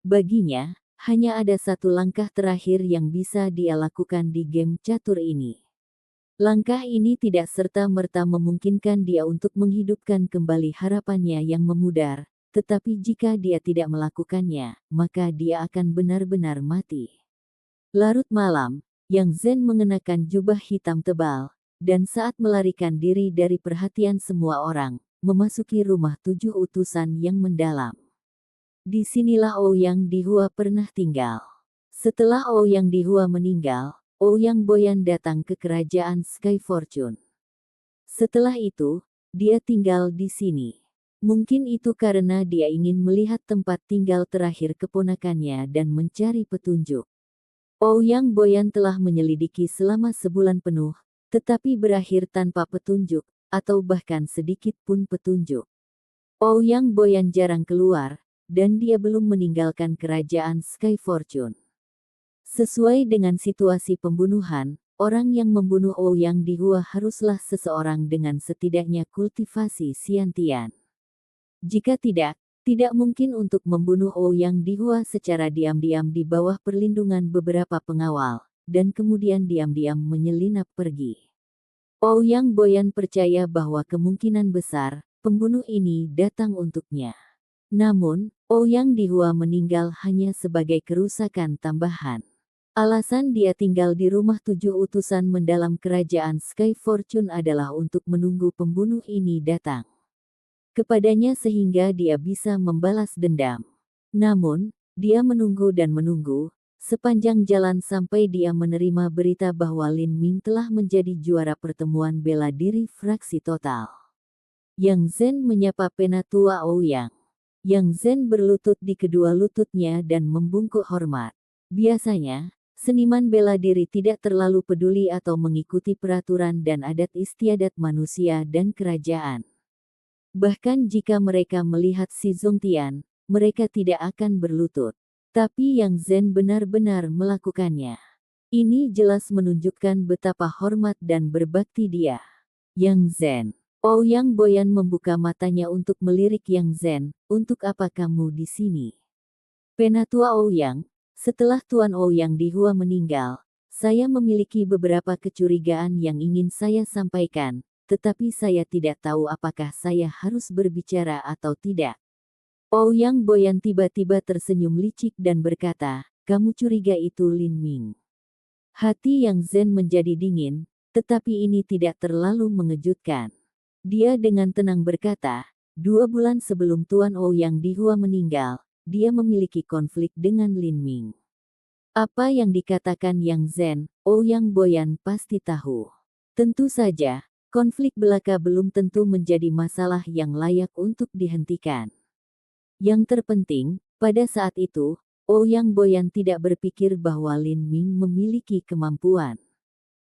Baginya, hanya ada satu langkah terakhir yang bisa dia lakukan di game catur ini. Langkah ini tidak serta-merta memungkinkan dia untuk menghidupkan kembali harapannya yang memudar, tetapi jika dia tidak melakukannya, maka dia akan benar-benar mati. Larut malam, Yang Zhen mengenakan jubah hitam tebal, dan saat melarikan diri dari perhatian semua orang, memasuki rumah 7 utusan yang mendalam. Disinilah Ouyang Dihua pernah tinggal. Setelah Ouyang Dihua meninggal, Ouyang Boyan datang ke kerajaan Sky Fortune. Setelah itu, dia tinggal di sini. Mungkin itu karena dia ingin melihat tempat tinggal terakhir keponakannya dan mencari petunjuk. Ouyang Boyan telah menyelidiki selama sebulan penuh, tetapi berakhir tanpa petunjuk, atau bahkan sedikit pun petunjuk. Ouyang Boyan jarang keluar, dan dia belum meninggalkan kerajaan Sky Fortune. Sesuai dengan situasi pembunuhan, orang yang membunuh Ouyang Dihua haruslah seseorang dengan setidaknya kultivasi Xiantian. Jika tidak mungkin untuk membunuh Ouyang Dihua secara diam-diam di bawah perlindungan beberapa pengawal, dan kemudian diam-diam menyelinap pergi. Ouyang Boyan percaya bahwa kemungkinan besar, pembunuh ini datang untuknya. Namun, Ouyang Dihua meninggal hanya sebagai kerusakan tambahan. Alasan dia tinggal di rumah 7 utusan mendalam kerajaan Sky Fortune adalah untuk menunggu pembunuh ini datang kepadanya sehingga dia bisa membalas dendam. Namun, dia menunggu dan menunggu, sepanjang jalan sampai dia menerima berita bahwa Lin Ming telah menjadi juara pertemuan bela diri fraksi total. Yang Zhen menyapa Penatua Ouyang. Yang Zhen berlutut di kedua lututnya dan membungkuk hormat. Biasanya, seniman bela diri tidak terlalu peduli atau mengikuti peraturan dan adat istiadat manusia dan kerajaan. Bahkan jika mereka melihat si Zongtian, mereka tidak akan berlutut. Tapi Yang Zhen benar-benar melakukannya. Ini jelas menunjukkan betapa hormat dan berbakti dia. Yang Zhen. Ouyang Boyan membuka matanya untuk melirik Yang Zhen, untuk apa kamu di sini? Penatua Ouyang, setelah Tuan Ouyang Dihua meninggal, saya memiliki beberapa kecurigaan yang ingin saya sampaikan, tetapi saya tidak tahu apakah saya harus berbicara atau tidak. Ouyang Boyan tiba-tiba tersenyum licik dan berkata, kamu curiga itu Lin Ming. Hati Yang Zhen menjadi dingin, tetapi ini tidak terlalu mengejutkan. Dia dengan tenang berkata, 2 bulan sebelum Tuan Ouyang Dihua meninggal, dia memiliki konflik dengan Lin Ming. Apa yang dikatakan Yang Zhen, Ouyang Boyan pasti tahu. Tentu saja, konflik belaka belum tentu menjadi masalah yang layak untuk dihentikan. Yang terpenting, pada saat itu, Ouyang Boyan tidak berpikir bahwa Lin Ming memiliki kemampuan.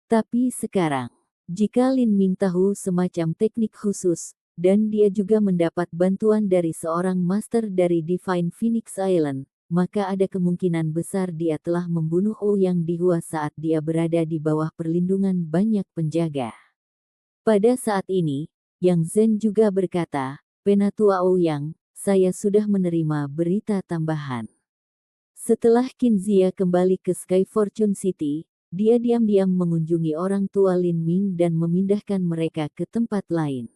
Tapi sekarang, jika Lin Ming tahu semacam teknik khusus, dan dia juga mendapat bantuan dari seorang master dari Divine Phoenix Island, maka ada kemungkinan besar dia telah membunuh Ouyang Dihua saat dia berada di bawah perlindungan banyak penjaga. Pada saat ini, Yang Zhen juga berkata, Penatua Ouyang, saya sudah menerima berita tambahan. Setelah Qin Zia kembali ke Sky Fortune City, dia diam-diam mengunjungi orang tua Lin Ming dan memindahkan mereka ke tempat lain.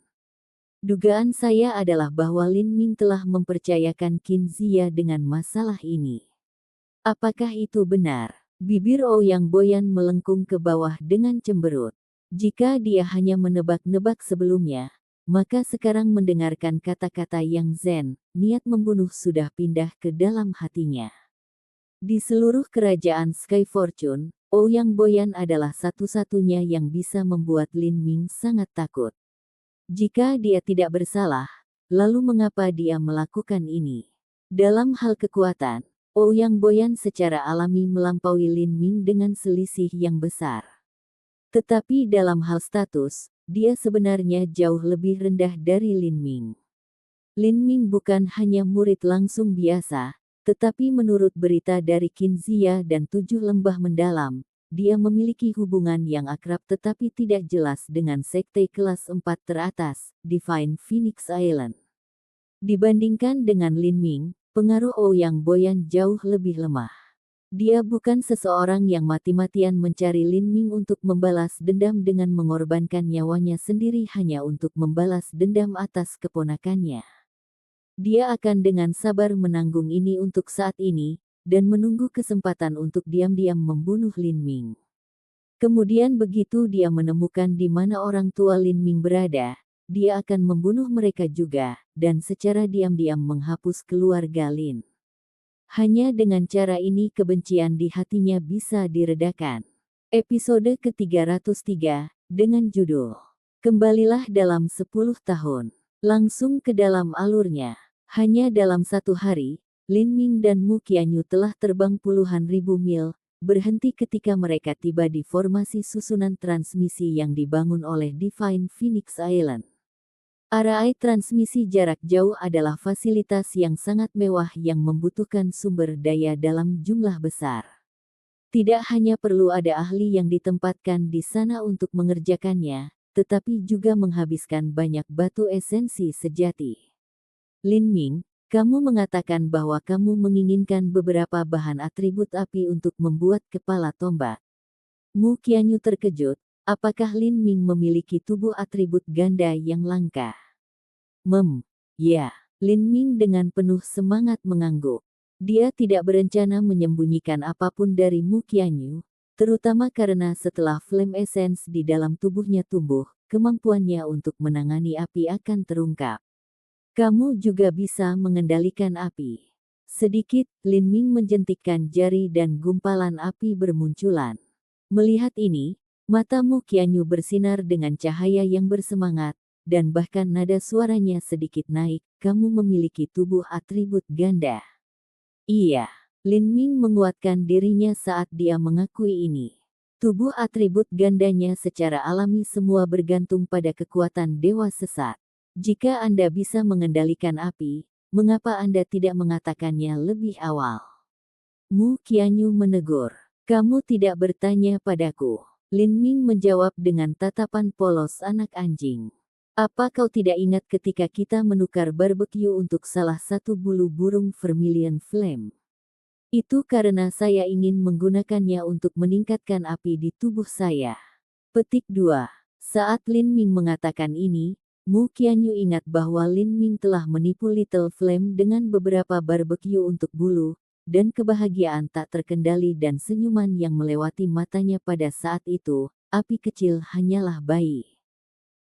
Dugaan saya adalah bahwa Lin Ming telah mempercayakan Qin Zia dengan masalah ini. Apakah itu benar? Bibir Ouyang Boyan melengkung ke bawah dengan cemberut. Jika dia hanya menebak-nebak sebelumnya, maka sekarang mendengarkan kata-kata Yang Zhen, niat membunuh sudah pindah ke dalam hatinya. Di seluruh kerajaan Sky Fortune, Ouyang Boyan adalah satu-satunya yang bisa membuat Lin Ming sangat takut. Jika dia tidak bersalah, lalu mengapa dia melakukan ini? Dalam hal kekuatan, Ouyang Boyan secara alami melampaui Lin Ming dengan selisih yang besar. Tetapi dalam hal status, dia sebenarnya jauh lebih rendah dari Lin Ming. Lin Ming bukan hanya murid langsung biasa, tetapi menurut berita dari Qin Zia dan 7 lembah mendalam, dia memiliki hubungan yang akrab tetapi tidak jelas dengan sekte kelas 4 teratas, Divine Phoenix Island. Dibandingkan dengan Lin Ming, pengaruh Ouyang Boyan jauh lebih lemah. Dia bukan seseorang yang mati-matian mencari Lin Ming untuk membalas dendam dengan mengorbankan nyawanya sendiri hanya untuk membalas dendam atas keponakannya. Dia akan dengan sabar menanggung ini untuk saat ini, dan menunggu kesempatan untuk diam-diam membunuh Lin Ming. Kemudian begitu dia menemukan di mana orang tua Lin Ming berada, dia akan membunuh mereka juga, dan secara diam-diam menghapus keluarga Lin. Hanya dengan cara ini kebencian di hatinya bisa diredakan. Episode ke-303, dengan judul Kembalilah dalam 10 tahun. Langsung ke dalam alurnya. Hanya dalam 1 hari, Lin Ming dan Mu Qianyu telah terbang puluhan ribu mil, berhenti ketika mereka tiba di formasi susunan transmisi yang dibangun oleh Divine Phoenix Island. Arai transmisi jarak jauh adalah fasilitas yang sangat mewah yang membutuhkan sumber daya dalam jumlah besar. Tidak hanya perlu ada ahli yang ditempatkan di sana untuk mengerjakannya, tetapi juga menghabiskan banyak batu esensi sejati. Lin Ming, kamu mengatakan bahwa kamu menginginkan beberapa bahan atribut api untuk membuat kepala tombak. Mu Qianyu terkejut, apakah Lin Ming memiliki tubuh atribut ganda yang langka? Ya, Lin Ming dengan penuh semangat mengangguk. Dia tidak berencana menyembunyikan apapun dari Mu Qianyu, terutama karena setelah flame essence di dalam tubuhnya tumbuh, kemampuannya untuk menangani api akan terungkap. Kamu juga bisa mengendalikan api. Sedikit, Lin Ming menjentikkan jari dan gumpalan api bermunculan. Melihat ini, mata Mu Qianyu bersinar dengan cahaya yang bersemangat, dan bahkan nada suaranya sedikit naik, kamu memiliki tubuh atribut ganda. Iya, Lin Ming menguatkan dirinya saat dia mengakui ini. Tubuh atribut gandanya secara alami semua bergantung pada kekuatan dewa sesat. Jika Anda bisa mengendalikan api, mengapa Anda tidak mengatakannya lebih awal? Mu Qianyu menegur, kamu tidak bertanya padaku. Lin Ming menjawab dengan tatapan polos anak anjing. Apa kau tidak ingat ketika kita menukar barbeque untuk salah satu bulu burung Vermilion Flame? Itu karena saya ingin menggunakannya untuk meningkatkan api di tubuh saya. Petik 2. Saat Lin Ming mengatakan ini, Mu Qianyu ingat bahwa Lin Ming telah menipu Little Flame dengan beberapa barbeque untuk bulu, dan kebahagiaan tak terkendali dan senyuman yang melewati matanya pada saat itu, api kecil hanyalah bayi.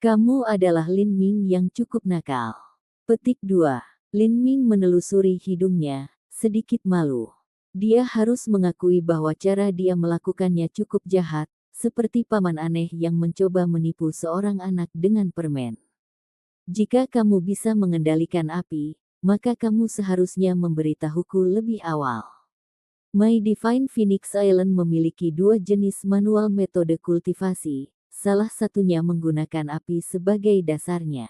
Kamu adalah Lin Ming yang cukup nakal. Petik 2. Lin Ming menelusuri hidungnya, sedikit malu. Dia harus mengakui bahwa cara dia melakukannya cukup jahat, seperti paman aneh yang mencoba menipu seorang anak dengan permen. Jika kamu bisa mengendalikan api, maka kamu seharusnya memberitahuku lebih awal. My Divine Phoenix Island memiliki 2 jenis manual metode kultivasi. Salah satunya menggunakan api sebagai dasarnya.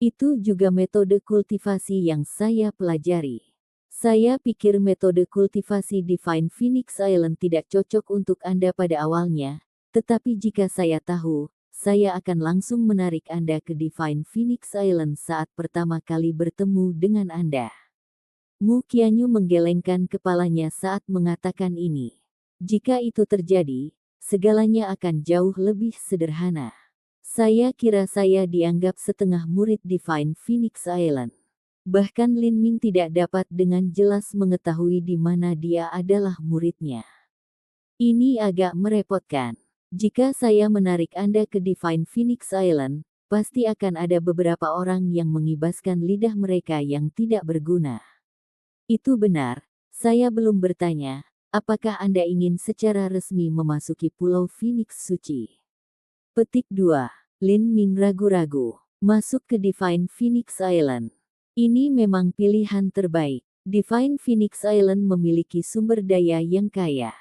Itu juga metode kultivasi yang saya pelajari. Saya pikir metode kultivasi Divine Phoenix Island tidak cocok untuk Anda pada awalnya, tetapi jika saya tahu, saya akan langsung menarik Anda ke Divine Phoenix Island saat pertama kali bertemu dengan Anda. Mu Qianyu menggelengkan kepalanya saat mengatakan ini. Jika itu terjadi, segalanya akan jauh lebih sederhana. Saya kira saya dianggap setengah murid Divine Phoenix Island. Bahkan Lin Ming tidak dapat dengan jelas mengetahui di mana dia adalah muridnya. Ini agak merepotkan. Jika saya menarik Anda ke Divine Phoenix Island, pasti akan ada beberapa orang yang mengibaskan lidah mereka yang tidak berguna. Itu benar, saya belum bertanya. Apakah Anda ingin secara resmi memasuki Pulau Phoenix Suci? Petik 2. Lin Ming ragu-ragu. Masuk ke Divine Phoenix Island. Ini memang pilihan terbaik. Divine Phoenix Island memiliki sumber daya yang kaya.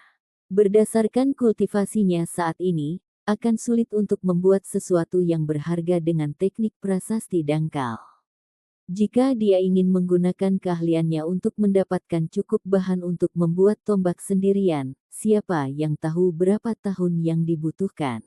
Berdasarkan kultivasinya saat ini, akan sulit untuk membuat sesuatu yang berharga dengan teknik prasasti dangkal. Jika dia ingin menggunakan keahliannya untuk mendapatkan cukup bahan untuk membuat tombak sendirian, siapa yang tahu berapa tahun yang dibutuhkan.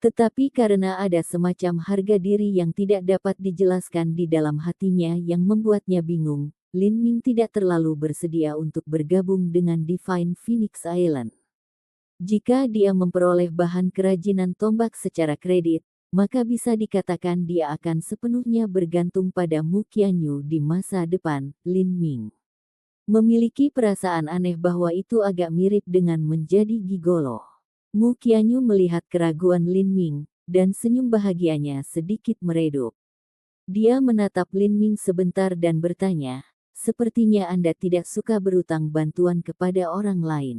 Tetapi karena ada semacam harga diri yang tidak dapat dijelaskan di dalam hatinya yang membuatnya bingung, Lin Ming tidak terlalu bersedia untuk bergabung dengan Divine Phoenix Island. Jika dia memperoleh bahan kerajinan tombak secara kredit, maka bisa dikatakan dia akan sepenuhnya bergantung pada Mu Qianyu di masa depan. Lin Ming memiliki perasaan aneh bahwa itu agak mirip dengan menjadi gigolo. Mu Qianyu melihat keraguan Lin Ming, dan senyum bahagianya sedikit meredup. Dia menatap Lin Ming sebentar dan bertanya, "Sepertinya Anda tidak suka berutang bantuan kepada orang lain."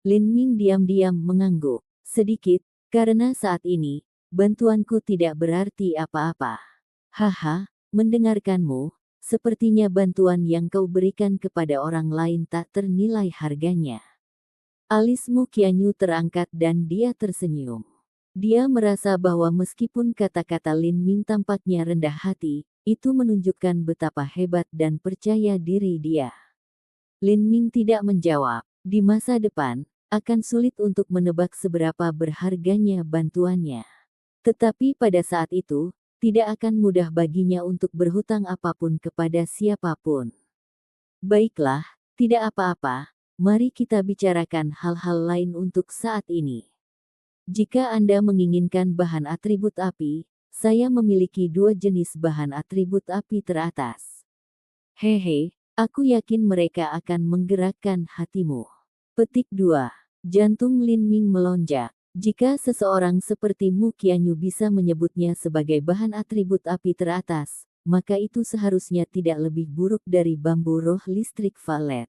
Lin Ming diam-diam mengangguk sedikit, karena saat ini, bantuanku tidak berarti apa-apa. Haha, mendengarkanmu, sepertinya bantuan yang kau berikan kepada orang lain tak ternilai harganya. Alis Mu Qianyu terangkat dan dia tersenyum. Dia merasa bahwa meskipun kata-kata Lin Ming tampaknya rendah hati, itu menunjukkan betapa hebat dan percaya diri dia. Lin Ming tidak menjawab. Di masa depan, akan sulit untuk menebak seberapa berharganya bantuannya. Tetapi pada saat itu, tidak akan mudah baginya untuk berhutang apapun kepada siapapun. Baiklah, tidak apa-apa, mari kita bicarakan hal-hal lain untuk saat ini. Jika Anda menginginkan bahan atribut api, saya memiliki 2 jenis bahan atribut api teratas. Hehe, aku yakin mereka akan menggerakkan hatimu. Petik 2. Jantung Lin Ming melonjak. Jika seseorang seperti Mu Qianyu bisa menyebutnya sebagai bahan atribut api teratas, maka itu seharusnya tidak lebih buruk dari bambu roh listrik valet.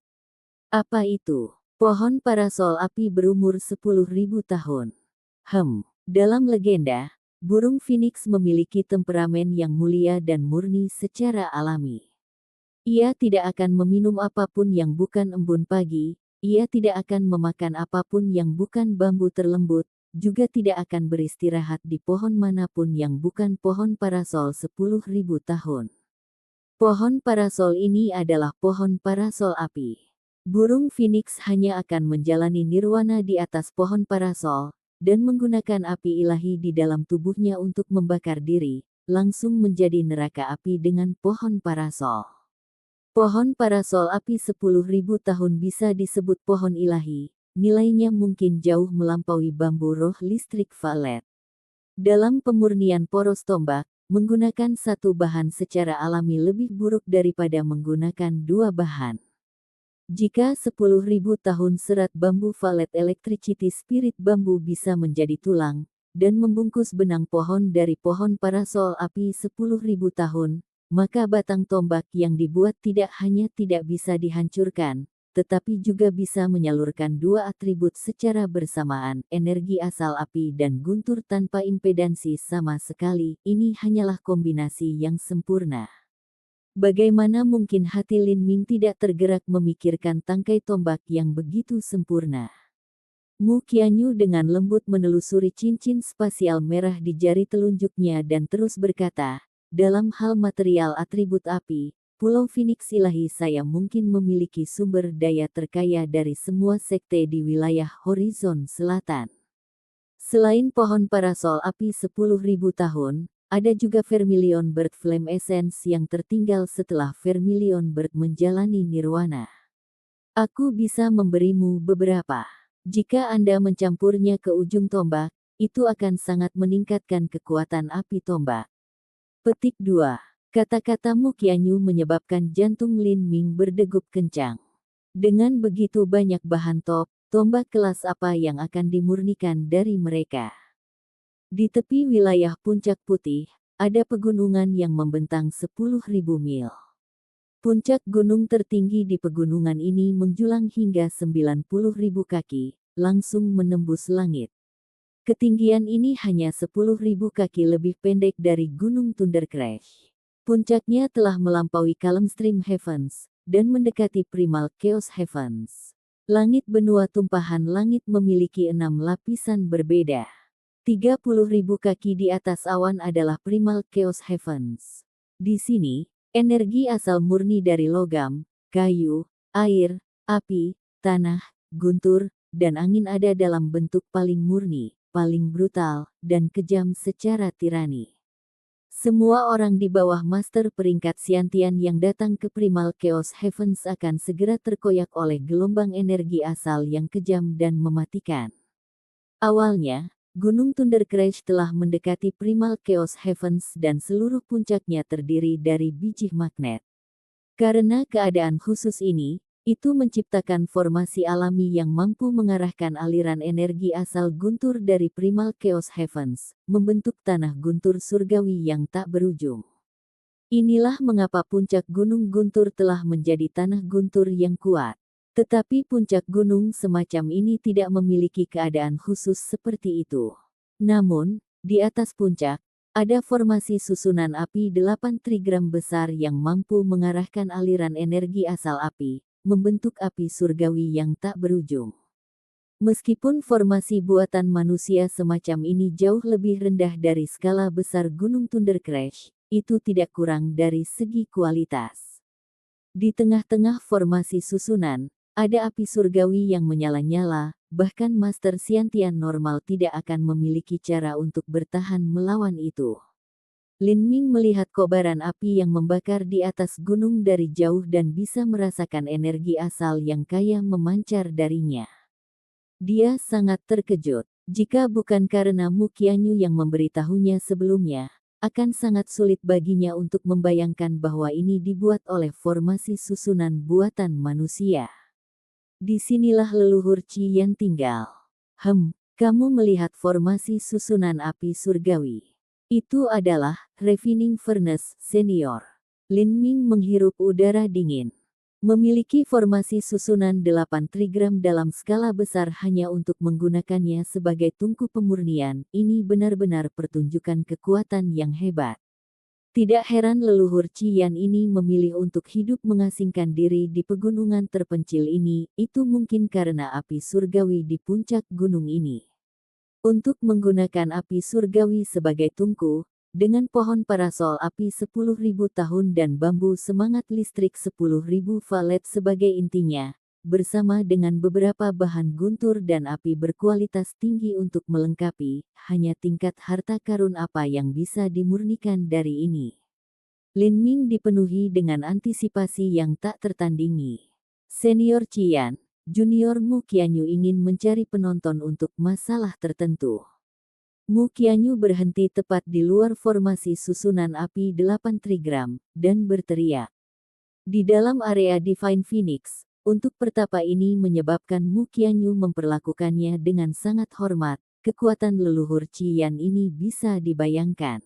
Apa itu? Pohon parasol api berumur 10.000 tahun. Dalam legenda, burung phoenix memiliki temperamen yang mulia dan murni secara alami. Ia tidak akan meminum apapun yang bukan embun pagi, ia tidak akan memakan apapun yang bukan bambu terlembut, juga tidak akan beristirahat di pohon manapun yang bukan pohon parasol 10.000 tahun. Pohon parasol ini adalah pohon parasol api. Burung phoenix hanya akan menjalani nirwana di atas pohon parasol, dan menggunakan api ilahi di dalam tubuhnya untuk membakar diri, langsung menjadi neraka api dengan pohon parasol. Pohon parasol api 10.000 tahun bisa disebut pohon ilahi, nilainya mungkin jauh melampaui bambu roh listrik valet. Dalam pemurnian poros tombak, menggunakan satu bahan secara alami lebih buruk daripada menggunakan 2 bahan. Jika 10.000 tahun serat bambu valet electricity spirit bambu bisa menjadi tulang, dan membungkus benang pohon dari pohon parasol api 10.000 tahun, maka batang tombak yang dibuat tidak hanya tidak bisa dihancurkan, tetapi juga bisa menyalurkan 2 atribut secara bersamaan, energi asal api dan guntur tanpa impedansi sama sekali. Ini hanyalah kombinasi yang sempurna. Bagaimana mungkin hati Lin Ming tidak tergerak memikirkan tangkai tombak yang begitu sempurna? Mu Qianyu dengan lembut menelusuri cincin spasial merah di jari telunjuknya dan terus berkata, dalam hal material atribut api, Pulau Phoenix ilahi saya mungkin memiliki sumber daya terkaya dari semua sekte di wilayah horizon selatan. Selain pohon parasol api 10.000 tahun, ada juga Vermilion Bird Flame Essence yang tertinggal setelah Vermilion Bird menjalani nirwana. Aku bisa memberimu beberapa. Jika Anda mencampurnya ke ujung tombak, itu akan sangat meningkatkan kekuatan api tombak. Petik 2. Kata-kata Mu Qianyu menyebabkan jantung Lin Ming berdegup kencang. Dengan begitu banyak bahan top, tombak kelas apa yang akan dimurnikan dari mereka? Di tepi wilayah Puncak Putih, ada pegunungan yang membentang 10.000 mil. Puncak gunung tertinggi di pegunungan ini menjulang hingga 90.000 kaki, langsung menembus langit. Ketinggian ini hanya 10.000 kaki lebih pendek dari Gunung Thunder Crash. Puncaknya telah melampaui Calm Stream Heavens, dan mendekati Primal Chaos Heavens. Langit benua tumpahan langit memiliki 6 lapisan berbeda. 30.000 kaki di atas awan adalah Primal Chaos Heavens. Di sini, energi asal murni dari logam, kayu, air, api, tanah, guntur, dan angin ada dalam bentuk paling murni, paling brutal, dan kejam secara tirani. Semua orang di bawah master peringkat Scientian yang datang ke Primal Chaos Heavens akan segera terkoyak oleh gelombang energi asal yang kejam dan mematikan. Awalnya, Gunung Thunder Crash telah mendekati Primal Chaos Heavens dan seluruh puncaknya terdiri dari biji magnet. Karena keadaan khusus ini, itu menciptakan formasi alami yang mampu mengarahkan aliran energi asal guntur dari Primal Chaos Heavens, membentuk tanah guntur surgawi yang tak berujung. Inilah mengapa puncak Gunung Guntur telah menjadi tanah guntur yang kuat. Tetapi puncak gunung semacam ini tidak memiliki keadaan khusus seperti itu. Namun, di atas puncak, ada formasi susunan api 8 trigram besar yang mampu mengarahkan aliran energi asal api, membentuk api surgawi yang tak berujung. Meskipun formasi buatan manusia semacam ini jauh lebih rendah dari skala besar Gunung Thunder Crash, itu tidak kurang dari segi kualitas. Di tengah-tengah formasi susunan, ada api surgawi yang menyala-nyala, bahkan Master Scientian normal tidak akan memiliki cara untuk bertahan melawan itu. Lin Ming melihat kobaran api yang membakar di atas gunung dari jauh dan bisa merasakan energi asal yang kaya memancar darinya. Dia sangat terkejut. Jika bukan karena Mu Qianyu yang memberitahunya sebelumnya, akan sangat sulit baginya untuk membayangkan bahwa ini dibuat oleh formasi susunan buatan manusia. Disinilah leluhur Qi Yan tinggal. Kamu melihat formasi susunan api surgawi. Itu adalah Refining Furnace Senior. Lin Ming menghirup udara dingin. Memiliki formasi susunan 8 trigram dalam skala besar hanya untuk menggunakannya sebagai tungku pemurnian, ini benar-benar pertunjukan kekuatan yang hebat. Tidak heran leluhur Qi Yan ini memilih untuk hidup mengasingkan diri di pegunungan terpencil ini, itu mungkin karena api surgawi di puncak gunung ini. Untuk menggunakan api surgawi sebagai tungku, dengan pohon parasol api 10.000 tahun dan bambu semangat listrik 10.000 valet sebagai intinya, bersama dengan beberapa bahan guntur dan api berkualitas tinggi untuk melengkapi, hanya tingkat harta karun apa yang bisa dimurnikan dari ini. Lin Ming dipenuhi dengan antisipasi yang tak tertandingi. Senior Qi Yan, Junior Mu Qianyu ingin mencari penonton untuk masalah tertentu. Mu Qianyu berhenti tepat di luar formasi susunan api 8 trigram, dan berteriak. Di dalam area Divine Phoenix, untuk pertapa ini menyebabkan Mu Qianyu memperlakukannya dengan sangat hormat, kekuatan leluhur Qi Yan ini bisa dibayangkan.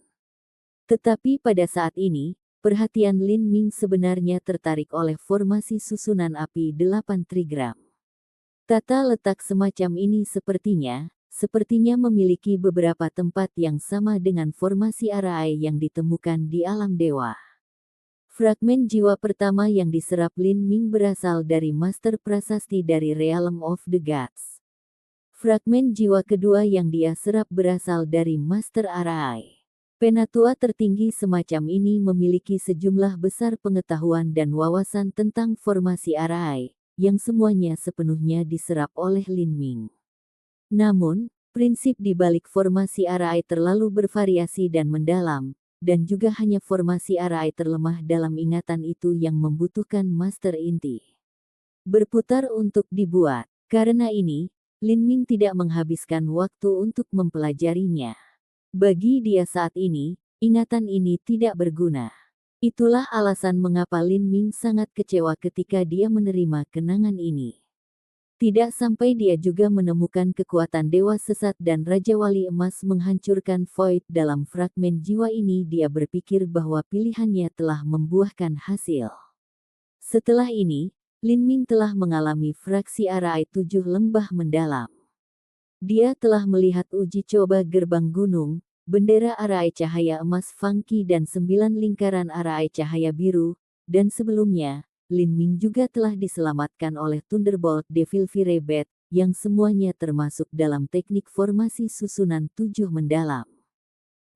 Tetapi pada saat ini, perhatian Lin Ming sebenarnya tertarik oleh formasi susunan api 8 trigram. Tata letak semacam ini sepertinya memiliki beberapa tempat yang sama dengan formasi Arai yang ditemukan di alam dewa. Fragmen jiwa pertama yang diserap Lin Ming berasal dari Master Prasasti dari Realm of the Gods. Fragmen jiwa kedua yang dia serap berasal dari Master Arai. Penatua tertinggi semacam ini memiliki sejumlah besar pengetahuan dan wawasan tentang formasi Arai, yang semuanya sepenuhnya diserap oleh Lin Ming. Namun, prinsip di balik formasi Arai terlalu bervariasi dan mendalam, dan juga hanya formasi Arai terlemah dalam ingatan itu yang membutuhkan master inti. Berputar untuk dibuat. Karena ini, Lin Ming tidak menghabiskan waktu untuk mempelajarinya. Bagi dia saat ini, ingatan ini tidak berguna. Itulah alasan mengapa Lin Ming sangat kecewa ketika dia menerima kenangan ini. Tidak sampai dia juga menemukan kekuatan Dewa Sesat dan Raja Wali Emas menghancurkan Void dalam fragmen jiwa ini, dia berpikir bahwa pilihannya telah membuahkan hasil. Setelah ini, Lin Ming telah mengalami fraksi Arai 7 lembah mendalam. Dia telah melihat uji coba gerbang gunung, bendera Arai cahaya emas funky dan 9 lingkaran Arai cahaya biru, dan sebelumnya, Lin Ming juga telah diselamatkan oleh Thunderbolt Devil Firebird, yang semuanya termasuk dalam teknik formasi susunan 7 mendalam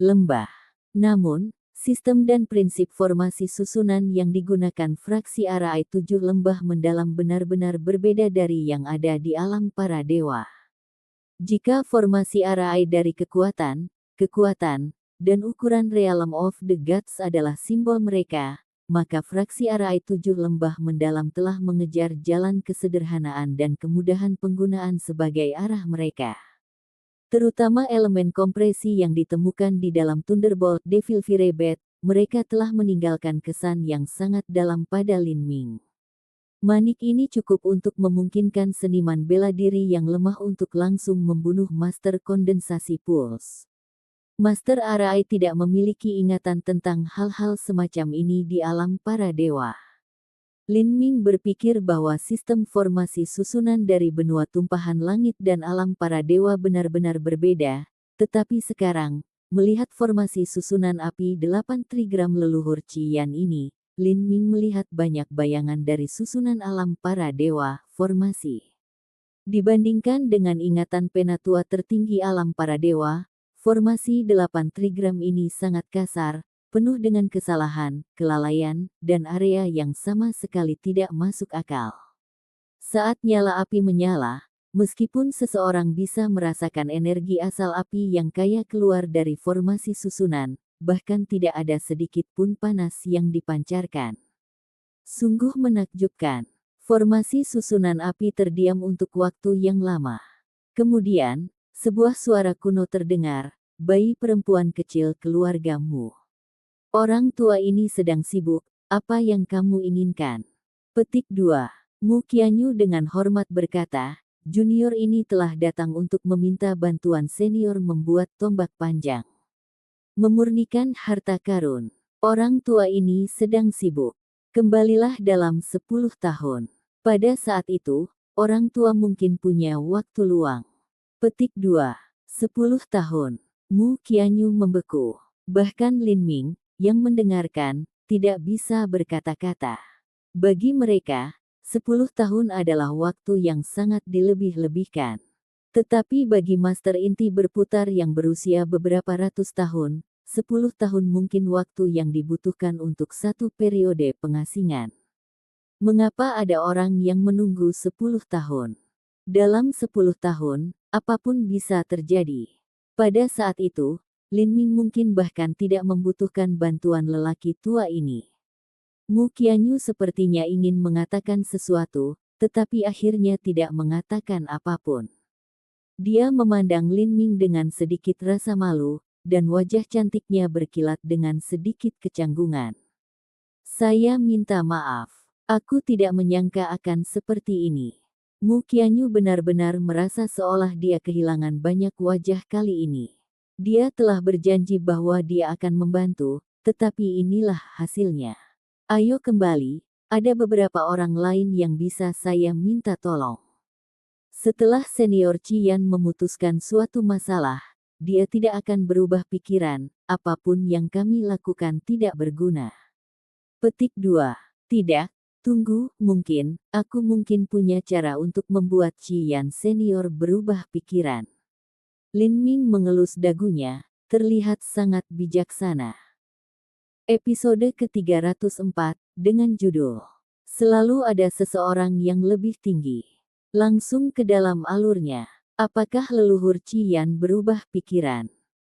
lembah. Namun, sistem dan prinsip formasi susunan yang digunakan fraksi Arai 7 lembah mendalam benar-benar berbeda dari yang ada di alam para dewa. Jika formasi Arai dari kekuatan, dan ukuran Realm of the Gods adalah simbol mereka, maka fraksi Arai 7 lembah mendalam telah mengejar jalan kesederhanaan dan kemudahan penggunaan sebagai arah mereka. Terutama elemen kompresi yang ditemukan di dalam Thunderbolt Devil Firebird, mereka telah meninggalkan kesan yang sangat dalam pada Lin Ming. Manik ini cukup untuk memungkinkan seniman bela diri yang lemah untuk langsung membunuh Master Kondensasi Pulse. Master Arai tidak memiliki ingatan tentang hal-hal semacam ini di alam para dewa. Lin Ming berpikir bahwa sistem formasi susunan dari benua tumpahan langit dan alam para dewa benar-benar berbeda, tetapi sekarang, melihat formasi susunan api 8 trigram leluhur Qian ini, Lin Ming melihat banyak bayangan dari susunan alam para dewa, formasi. Dibandingkan dengan ingatan penatua tertinggi alam para dewa, formasi 8 trigram ini sangat kasar, penuh dengan kesalahan, kelalaian, dan area yang sama sekali tidak masuk akal. Saat nyala api menyala, meskipun seseorang bisa merasakan energi asal api yang kaya keluar dari formasi susunan, bahkan tidak ada sedikit pun panas yang dipancarkan. Sungguh menakjubkan. Formasi susunan api terdiam untuk waktu yang lama. Kemudian, sebuah suara kuno terdengar, "Bayi perempuan kecil keluargamu. Orang tua ini sedang sibuk, apa yang kamu inginkan?" Petik 2. Mu Qianyu dengan hormat berkata, "Junior ini telah datang untuk meminta bantuan senior membuat tombak panjang. Memurnikan harta karun. Orang tua ini sedang sibuk. Kembalilah dalam 10 tahun. Pada saat itu, orang tua mungkin punya waktu luang." Petik 2. 10 tahun. Mu Qianyu membeku. Bahkan Lin Ming, yang mendengarkan, tidak bisa berkata-kata. Bagi mereka, 10 tahun adalah waktu yang sangat dilebih-lebihkan. Tetapi bagi Master Inti berputar yang berusia beberapa ratus tahun, 10 tahun mungkin waktu yang dibutuhkan untuk satu periode pengasingan. Mengapa ada orang yang menunggu 10 tahun? Dalam 10 tahun, apapun bisa terjadi. Pada saat itu, Lin Ming mungkin bahkan tidak membutuhkan bantuan lelaki tua ini. Mu Qianyu sepertinya ingin mengatakan sesuatu, tetapi akhirnya tidak mengatakan apapun. Dia memandang Lin Ming dengan sedikit rasa malu, dan wajah cantiknya berkilat dengan sedikit kecanggungan. "Saya minta maaf. Aku tidak menyangka akan seperti ini." Mu Qianyu benar-benar merasa seolah dia kehilangan banyak wajah kali ini. Dia telah berjanji bahwa dia akan membantu, tetapi inilah hasilnya. "Ayo kembali, ada beberapa orang lain yang bisa saya minta tolong." Setelah senior Qian memutuskan suatu masalah, dia tidak akan berubah pikiran, apapun yang kami lakukan tidak berguna. Petik 2. Tidak, tunggu, aku mungkin punya cara untuk membuat Qian senior berubah pikiran. Lin Ming mengelus dagunya, terlihat sangat bijaksana. Episode ke-304, dengan judul "Selalu Ada Seseorang yang Lebih Tinggi." Langsung ke dalam alurnya. Apakah leluhur Qian berubah pikiran?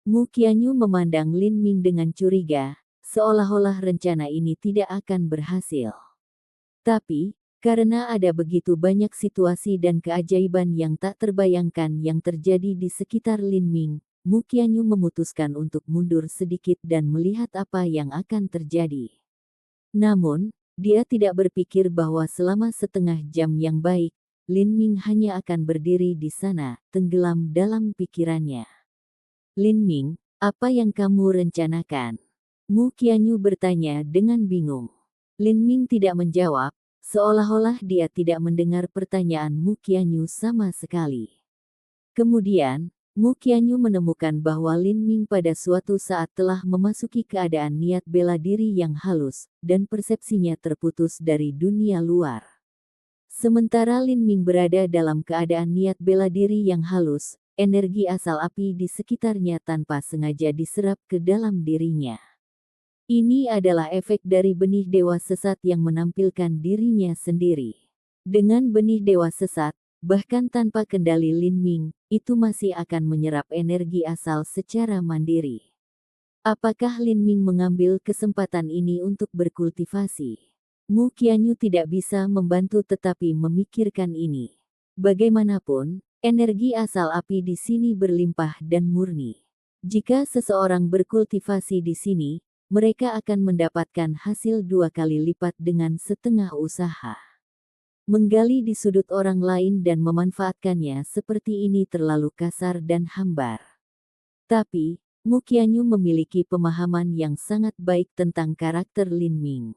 Mu Qianyu memandang Lin Ming dengan curiga, seolah-olah rencana ini tidak akan berhasil. Tapi, karena ada begitu banyak situasi dan keajaiban yang tak terbayangkan yang terjadi di sekitar Lin Ming, Mu Qianyu memutuskan untuk mundur sedikit dan melihat apa yang akan terjadi. Namun, dia tidak berpikir bahwa selama setengah jam yang baik, Lin Ming hanya akan berdiri di sana, tenggelam dalam pikirannya. "Lin Ming, apa yang kamu rencanakan?" Mu Qianyu bertanya dengan bingung. Lin Ming tidak menjawab, seolah-olah dia tidak mendengar pertanyaan Mu Qianyu sama sekali. Kemudian, Mu Qianyu menemukan bahwa Lin Ming pada suatu saat telah memasuki keadaan niat bela diri yang halus, dan persepsinya terputus dari dunia luar. Sementara Lin Ming berada dalam keadaan niat bela diri yang halus, energi asal api di sekitarnya tanpa sengaja diserap ke dalam dirinya. Ini adalah efek dari benih dewa sesat yang menampilkan dirinya sendiri. Dengan benih dewa sesat, bahkan tanpa kendali Lin Ming, itu masih akan menyerap energi asal secara mandiri. Apakah Lin Ming mengambil kesempatan ini untuk berkultivasi? Mu Qianyu tidak bisa membantu tetapi memikirkan ini. Bagaimanapun, energi asal api di sini berlimpah dan murni. Jika seseorang berkultivasi di sini, mereka akan mendapatkan hasil 2 kali lipat dengan setengah usaha. Menggali di sudut orang lain dan memanfaatkannya seperti ini terlalu kasar dan hambar. Tapi, Mu Qianyu memiliki pemahaman yang sangat baik tentang karakter Lin Ming.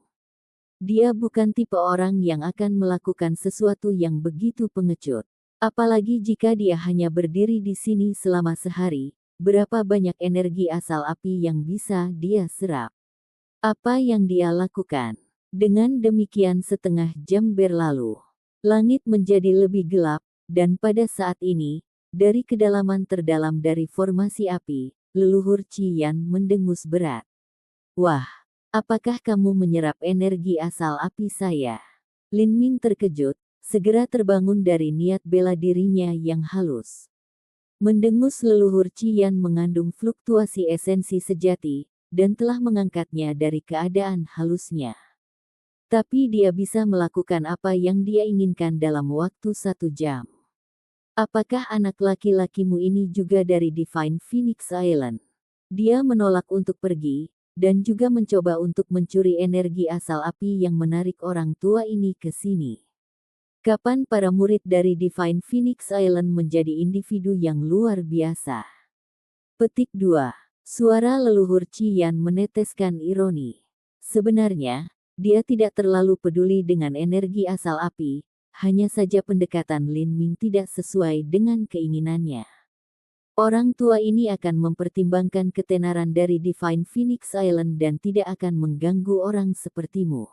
Dia bukan tipe orang yang akan melakukan sesuatu yang begitu pengecut. Apalagi jika dia hanya berdiri di sini selama sehari, berapa banyak energi asal api yang bisa dia serap. Apa yang dia lakukan? Dengan demikian setengah jam berlalu. Langit menjadi lebih gelap, dan pada saat ini, dari kedalaman terdalam dari formasi api, leluhur Qian mendengus berat. Wah, apakah kamu menyerap energi asal api saya? Lin Ming terkejut, segera terbangun dari niat bela dirinya yang halus. Mendengus leluhur Qian mengandung fluktuasi esensi sejati, dan telah mengangkatnya dari keadaan halusnya. Tapi dia bisa melakukan apa yang dia inginkan dalam waktu 1 jam. Apakah anak laki-lakimu ini juga dari Divine Phoenix Island? Dia menolak untuk pergi, dan juga mencoba untuk mencuri energi asal api yang menarik orang tua ini ke sini. Kapan para murid dari Divine Phoenix Island menjadi individu yang luar biasa? Petik 2. Suara leluhur Qian meneteskan ironi. Sebenarnya, dia tidak terlalu peduli dengan energi asal api, hanya saja pendekatan Lin Ming tidak sesuai dengan keinginannya. Orang tua ini akan mempertimbangkan ketenaran dari Divine Phoenix Island dan tidak akan mengganggu orang sepertimu.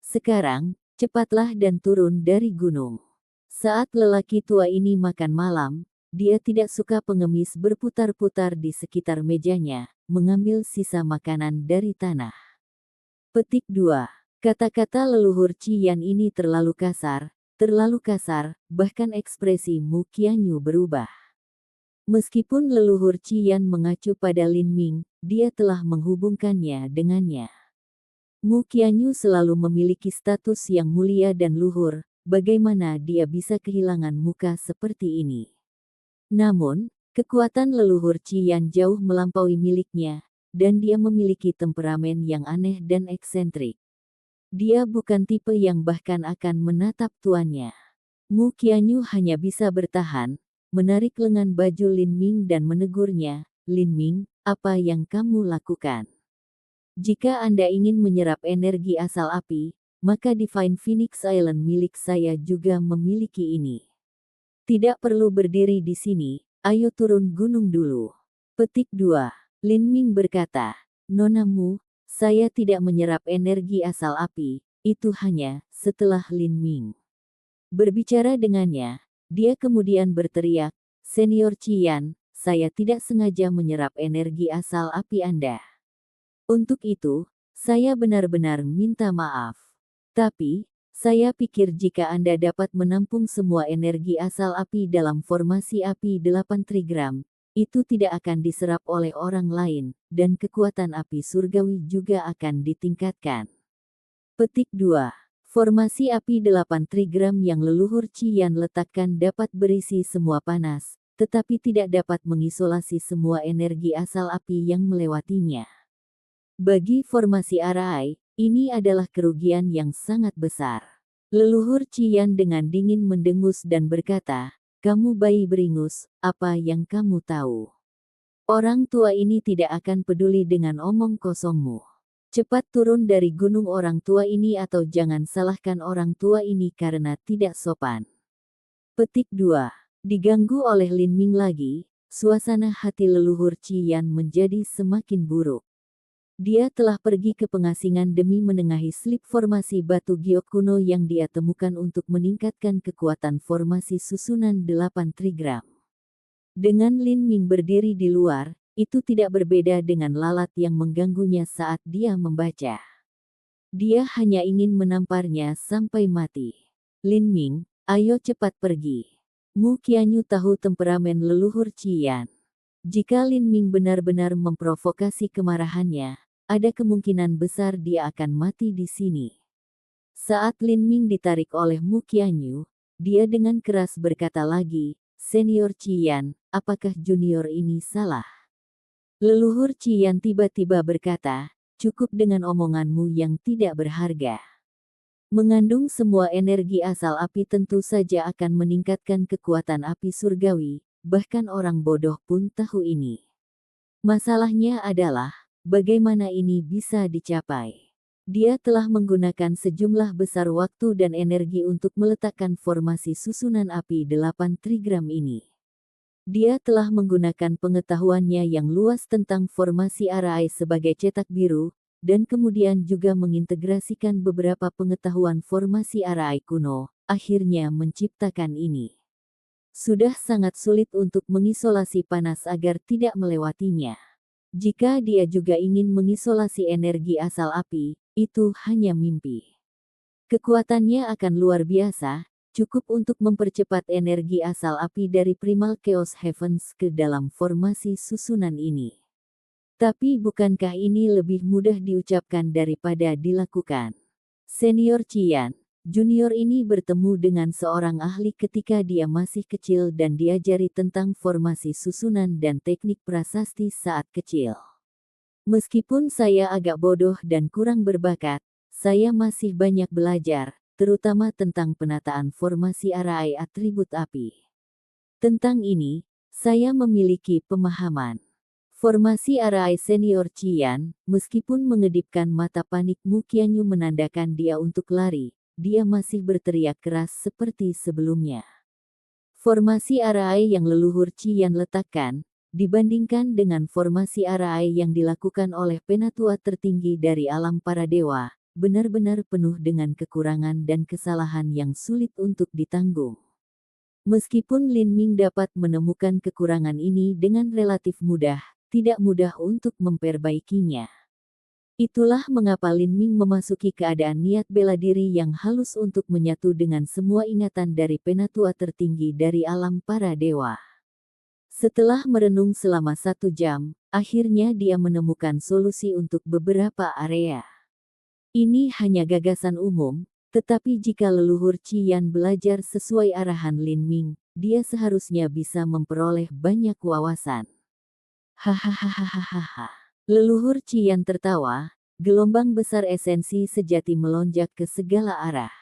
Sekarang, cepatlah dan turun dari gunung. Saat lelaki tua ini makan malam, dia tidak suka pengemis berputar-putar di sekitar mejanya, mengambil sisa makanan dari tanah. Petik 2. Kata-kata leluhur Qian ini terlalu kasar, bahkan ekspresi Mu Qianyu berubah. Meskipun leluhur Qian mengacu pada Lin Ming, dia telah menghubungkannya dengannya. Mu Qianyu selalu memiliki status yang mulia dan luhur, bagaimana dia bisa kehilangan muka seperti ini? Namun, kekuatan leluhur Qian jauh melampaui miliknya, dan dia memiliki temperamen yang aneh dan eksentrik. Dia bukan tipe yang bahkan akan menatap tuannya. Mu Qianyu hanya bisa bertahan, menarik lengan baju Lin Ming dan menegurnya, Lin Ming, apa yang kamu lakukan? Jika Anda ingin menyerap energi asal api, maka Divine Phoenix Island milik saya juga memiliki ini. Tidak perlu berdiri di sini, ayo turun gunung dulu. Petik 2. Lin Ming berkata, Nona Mu, saya tidak menyerap energi asal api, itu hanya, setelah Lin Ming berbicara dengannya, dia kemudian berteriak, Senior Qian, saya tidak sengaja menyerap energi asal api Anda. Untuk itu, saya benar-benar minta maaf. Tapi, saya pikir jika Anda dapat menampung semua energi asal api dalam formasi api 8 trigram, itu tidak akan diserap oleh orang lain, dan kekuatan api surgawi juga akan ditingkatkan. Petik 2. Formasi api 8 trigram yang leluhur Qian letakkan dapat berisi semua panas, tetapi tidak dapat mengisolasi semua energi asal api yang melewatinya. Bagi formasi Arai, ini adalah kerugian yang sangat besar. Leluhur Qian dengan dingin mendengus dan berkata, kamu bayi beringus, apa yang kamu tahu? Orang tua ini tidak akan peduli dengan omong kosongmu. Cepat turun dari gunung orang tua ini atau jangan salahkan orang tua ini karena tidak sopan. Petik 2. Diganggu oleh Lin Ming lagi, suasana hati leluhur Qian menjadi semakin buruk. Dia telah pergi ke pengasingan demi menengahi slip formasi batu giok kuno yang dia temukan untuk meningkatkan kekuatan formasi susunan 8 trigram. Dengan Lin Ming berdiri di luar, itu tidak berbeda dengan lalat yang mengganggunya saat dia membaca. Dia hanya ingin menamparnya sampai mati. Lin Ming, ayo cepat pergi. Mu Qianyu tahu temperamen leluhur Qian. Jika Lin Ming benar-benar memprovokasi kemarahannya, ada kemungkinan besar dia akan mati di sini. Saat Lin Ming ditarik oleh Mu Qianyu, dia dengan keras berkata lagi, "Senior Qian, apakah junior ini salah?" Leluhur Qian tiba-tiba berkata, "Cukup dengan omonganmu yang tidak berharga. Mengandung semua energi asal api tentu saja akan meningkatkan kekuatan api surgawi, bahkan orang bodoh pun tahu ini. Masalahnya adalah, bagaimana ini bisa dicapai? Dia telah menggunakan sejumlah besar waktu dan energi untuk meletakkan formasi susunan api 8 trigram ini. Dia telah menggunakan pengetahuannya yang luas tentang formasi arai sebagai cetak biru, dan kemudian juga mengintegrasikan beberapa pengetahuan formasi arai kuno, akhirnya menciptakan ini. Sudah sangat sulit untuk mengisolasi panas agar tidak melewatinya. Jika dia juga ingin mengisolasi energi asal api, itu hanya mimpi. Kekuatannya akan luar biasa, cukup untuk mempercepat energi asal api dari Primal Chaos Heavens ke dalam formasi susunan ini. Tapi bukankah ini lebih mudah diucapkan daripada dilakukan? Senior Qian, junior ini bertemu dengan seorang ahli ketika dia masih kecil dan diajari tentang formasi susunan dan teknik prasasti saat kecil. Meskipun saya agak bodoh dan kurang berbakat, saya masih banyak belajar, terutama tentang penataan formasi arai atribut api. Tentang ini, saya memiliki pemahaman. Formasi arai senior Qian, meskipun mengedipkan mata panik Mu Qianyu menandakan dia untuk lari, dia masih berteriak keras seperti sebelumnya. Formasi arai yang leluhur Qian letakkan, dibandingkan dengan formasi arai yang dilakukan oleh penatua tertinggi dari alam para dewa, benar-benar penuh dengan kekurangan dan kesalahan yang sulit untuk ditanggung. Meskipun Lin Ming dapat menemukan kekurangan ini dengan relatif mudah, tidak mudah untuk memperbaikinya. Itulah mengapa Lin Ming memasuki keadaan niat bela diri yang halus untuk menyatu dengan semua ingatan dari penatua tertinggi dari alam para dewa. Setelah merenung selama 1 jam, akhirnya dia menemukan solusi untuk beberapa area. Ini hanya gagasan umum, tetapi jika leluhur Qian belajar sesuai arahan Lin Ming, dia seharusnya bisa memperoleh banyak wawasan. Hahaha. Leluhur Qian tertawa, gelombang besar esensi sejati melonjak ke segala arah.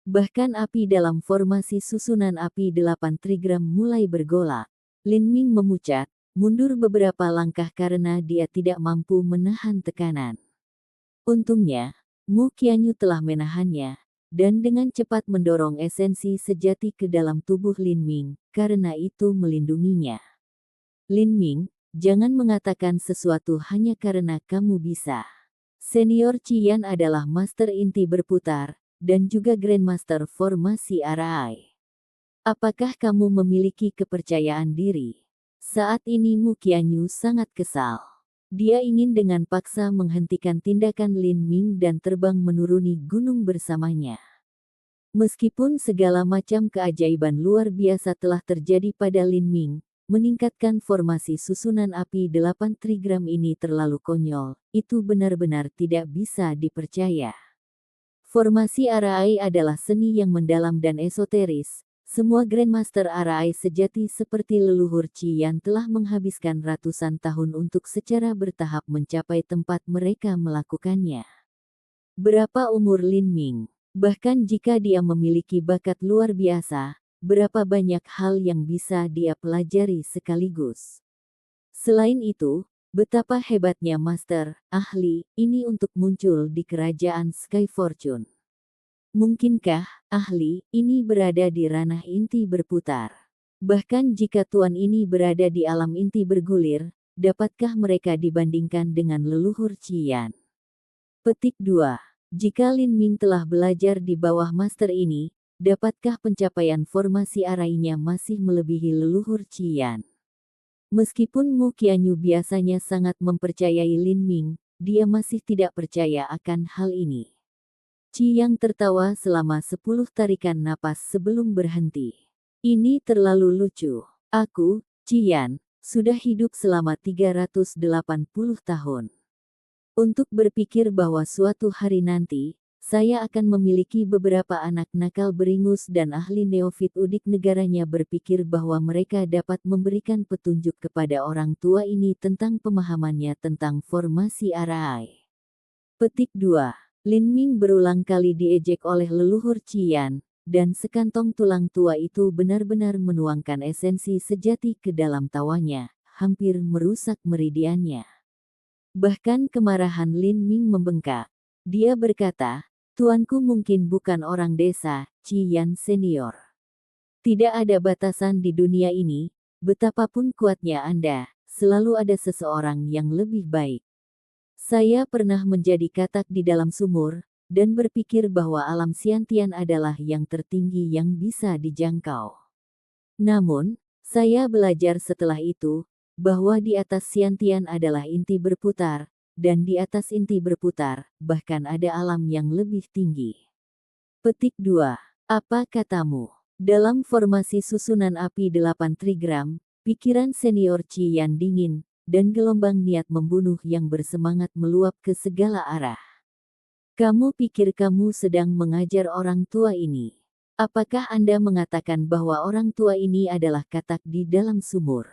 Bahkan api dalam formasi susunan api 8 trigram mulai bergolak. Lin Ming memucat, mundur beberapa langkah karena dia tidak mampu menahan tekanan. Untungnya, Mu Qianyu telah menahannya, dan dengan cepat mendorong esensi sejati ke dalam tubuh Lin Ming, karena itu melindunginya. Lin Ming, jangan mengatakan sesuatu hanya karena kamu bisa. Senior Qian adalah master inti berputar, dan juga Grandmaster formasi arai. Apakah kamu memiliki kepercayaan diri? Saat ini Mu Qianyu sangat kesal. Dia ingin dengan paksa menghentikan tindakan Lin Ming dan terbang menuruni gunung bersamanya. Meskipun segala macam keajaiban luar biasa telah terjadi pada Lin Ming, meningkatkan formasi susunan api 8 trigram ini terlalu konyol, itu benar-benar tidak bisa dipercaya. Formasi arai adalah seni yang mendalam dan esoteris. Semua Grandmaster arai sejati seperti leluhur Qian telah menghabiskan ratusan tahun untuk secara bertahap mencapai tempat mereka melakukannya. Berapa umur Lin Ming? Bahkan jika dia memiliki bakat luar biasa, berapa banyak hal yang bisa dia pelajari sekaligus. Selain itu, betapa hebatnya Master, ahli, ini untuk muncul di kerajaan Sky Fortune. Mungkinkah, ahli, ini berada di ranah inti berputar? Bahkan jika tuan ini berada di alam inti bergulir, dapatkah mereka dibandingkan dengan leluhur Qian? Petik 2. Jika Lin Ming telah belajar di bawah master ini, dapatkah pencapaian formasi arainya masih melebihi leluhur Qian? Meskipun Mu Qianyu biasanya sangat mempercayai Lin Ming, dia masih tidak percaya akan hal ini. Qi Yang tertawa selama 10 tarikan napas sebelum berhenti. Ini terlalu lucu. Aku, Qian, sudah hidup selama 380 tahun. Untuk berpikir bahwa suatu hari nanti, saya akan memiliki beberapa anak nakal beringus dan ahli neofit udik negaranya berpikir bahwa mereka dapat memberikan petunjuk kepada orang tua ini tentang pemahamannya tentang formasi arai. Petik 2. Lin Ming berulang kali diejek oleh leluhur Qian, dan sekantong tulang tua itu benar-benar menuangkan esensi sejati ke dalam tawanya, hampir merusak meridiannya. Bahkan kemarahan Lin Ming membengkak. Dia berkata, "Tuanku mungkin bukan orang desa, Qian senior. Tidak ada batasan di dunia ini, betapapun kuatnya Anda, selalu ada seseorang yang lebih baik. Saya pernah menjadi katak di dalam sumur, dan berpikir bahwa alam Xiantian adalah yang tertinggi yang bisa dijangkau. Namun, saya belajar setelah itu, bahwa di atas Xiantian adalah inti berputar, dan di atas inti berputar, bahkan ada alam yang lebih tinggi." Petik 2. Apa katamu? Dalam formasi susunan api 8 trigram, pikiran senior Qian dingin, dan gelombang niat membunuh yang bersemangat meluap ke segala arah. Kamu pikir kamu sedang mengajar orang tua ini? Apakah Anda mengatakan bahwa orang tua ini adalah katak di dalam sumur?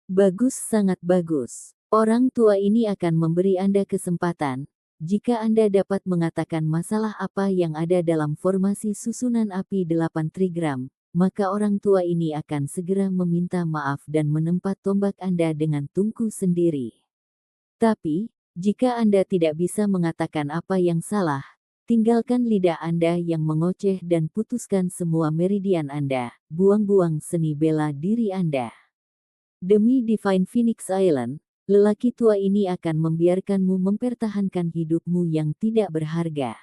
Bagus, sangat bagus. Orang tua ini akan memberi Anda kesempatan, jika Anda dapat mengatakan masalah apa yang ada dalam formasi susunan api 8 trigram, maka orang tua ini akan segera meminta maaf dan menempa tombak Anda dengan tungku sendiri. Tapi, jika Anda tidak bisa mengatakan apa yang salah, tinggalkan lidah Anda yang mengoceh dan putuskan semua meridian Anda, buang-buang seni bela diri Anda. Demi Divine Phoenix Island, lelaki tua ini akan membiarkanmu mempertahankan hidupmu yang tidak berharga.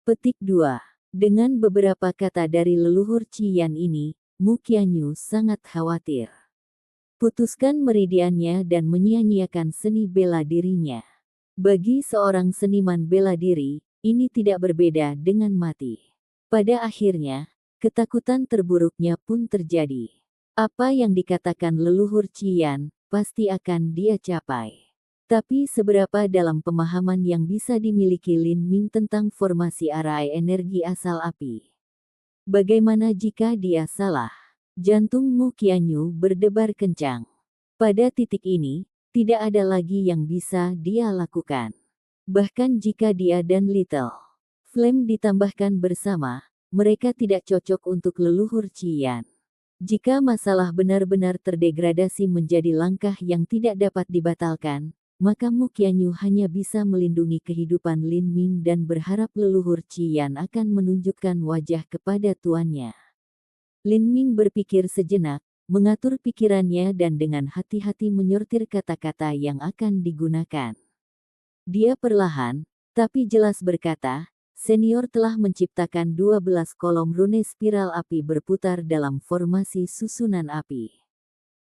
Petik 2. Dengan beberapa kata dari leluhur Qian ini, Mu Qianyu sangat khawatir. Putuskan meridiannya dan menyia-nyiakan seni bela dirinya. Bagi seorang seniman bela diri, ini tidak berbeda dengan mati. Pada akhirnya, ketakutan terburuknya pun terjadi. Apa yang dikatakan leluhur Qian, pasti akan dia capai. Tapi seberapa dalam pemahaman yang bisa dimiliki Lin Ming tentang formasi arai energi asal api? Bagaimana jika dia salah? Jantung Mu Qianyu berdebar kencang. Pada titik ini, tidak ada lagi yang bisa dia lakukan. Bahkan jika dia dan Little Flame ditambahkan bersama, mereka tidak cocok untuk leluhur Qian. Jika masalah benar-benar terdegradasi menjadi langkah yang tidak dapat dibatalkan, maka Mu Qianyu hanya bisa melindungi kehidupan Lin Ming dan berharap leluhur Qian akan menunjukkan wajah kepada tuannya. Lin Ming berpikir sejenak, mengatur pikirannya dan dengan hati-hati menyortir kata-kata yang akan digunakan. Dia perlahan, tapi jelas berkata, "Senior telah menciptakan 12 kolom rune spiral api berputar dalam formasi susunan api.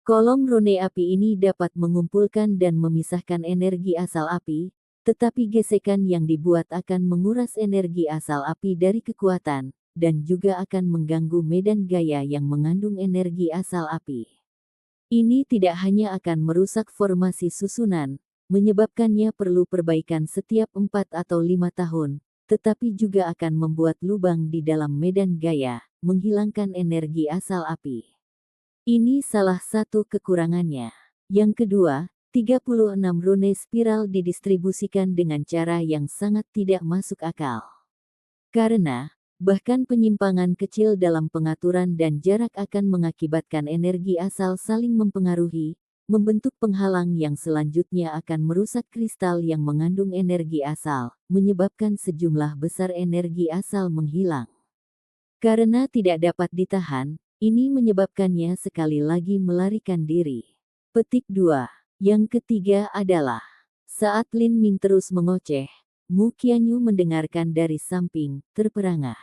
Kolom rune api ini dapat mengumpulkan dan memisahkan energi asal api, tetapi gesekan yang dibuat akan menguras energi asal api dari kekuatan, dan juga akan mengganggu medan gaya yang mengandung energi asal api. Ini tidak hanya akan merusak formasi susunan, menyebabkannya perlu perbaikan setiap 4 atau 5 tahun, tetapi juga akan membuat lubang di dalam medan gaya, menghilangkan energi asal api. Ini salah satu kekurangannya. Yang kedua, 36 rune spiral didistribusikan dengan cara yang sangat tidak masuk akal. Karena, bahkan penyimpangan kecil dalam pengaturan dan jarak akan mengakibatkan energi asal saling mempengaruhi, membentuk penghalang yang selanjutnya akan merusak kristal yang mengandung energi asal, menyebabkan sejumlah besar energi asal menghilang. Karena tidak dapat ditahan, ini menyebabkannya sekali lagi melarikan diri. Petik 2. Yang ketiga adalah, saat Lin Ming terus mengoceh, Mu Qianyu mendengarkan dari samping, terperangah.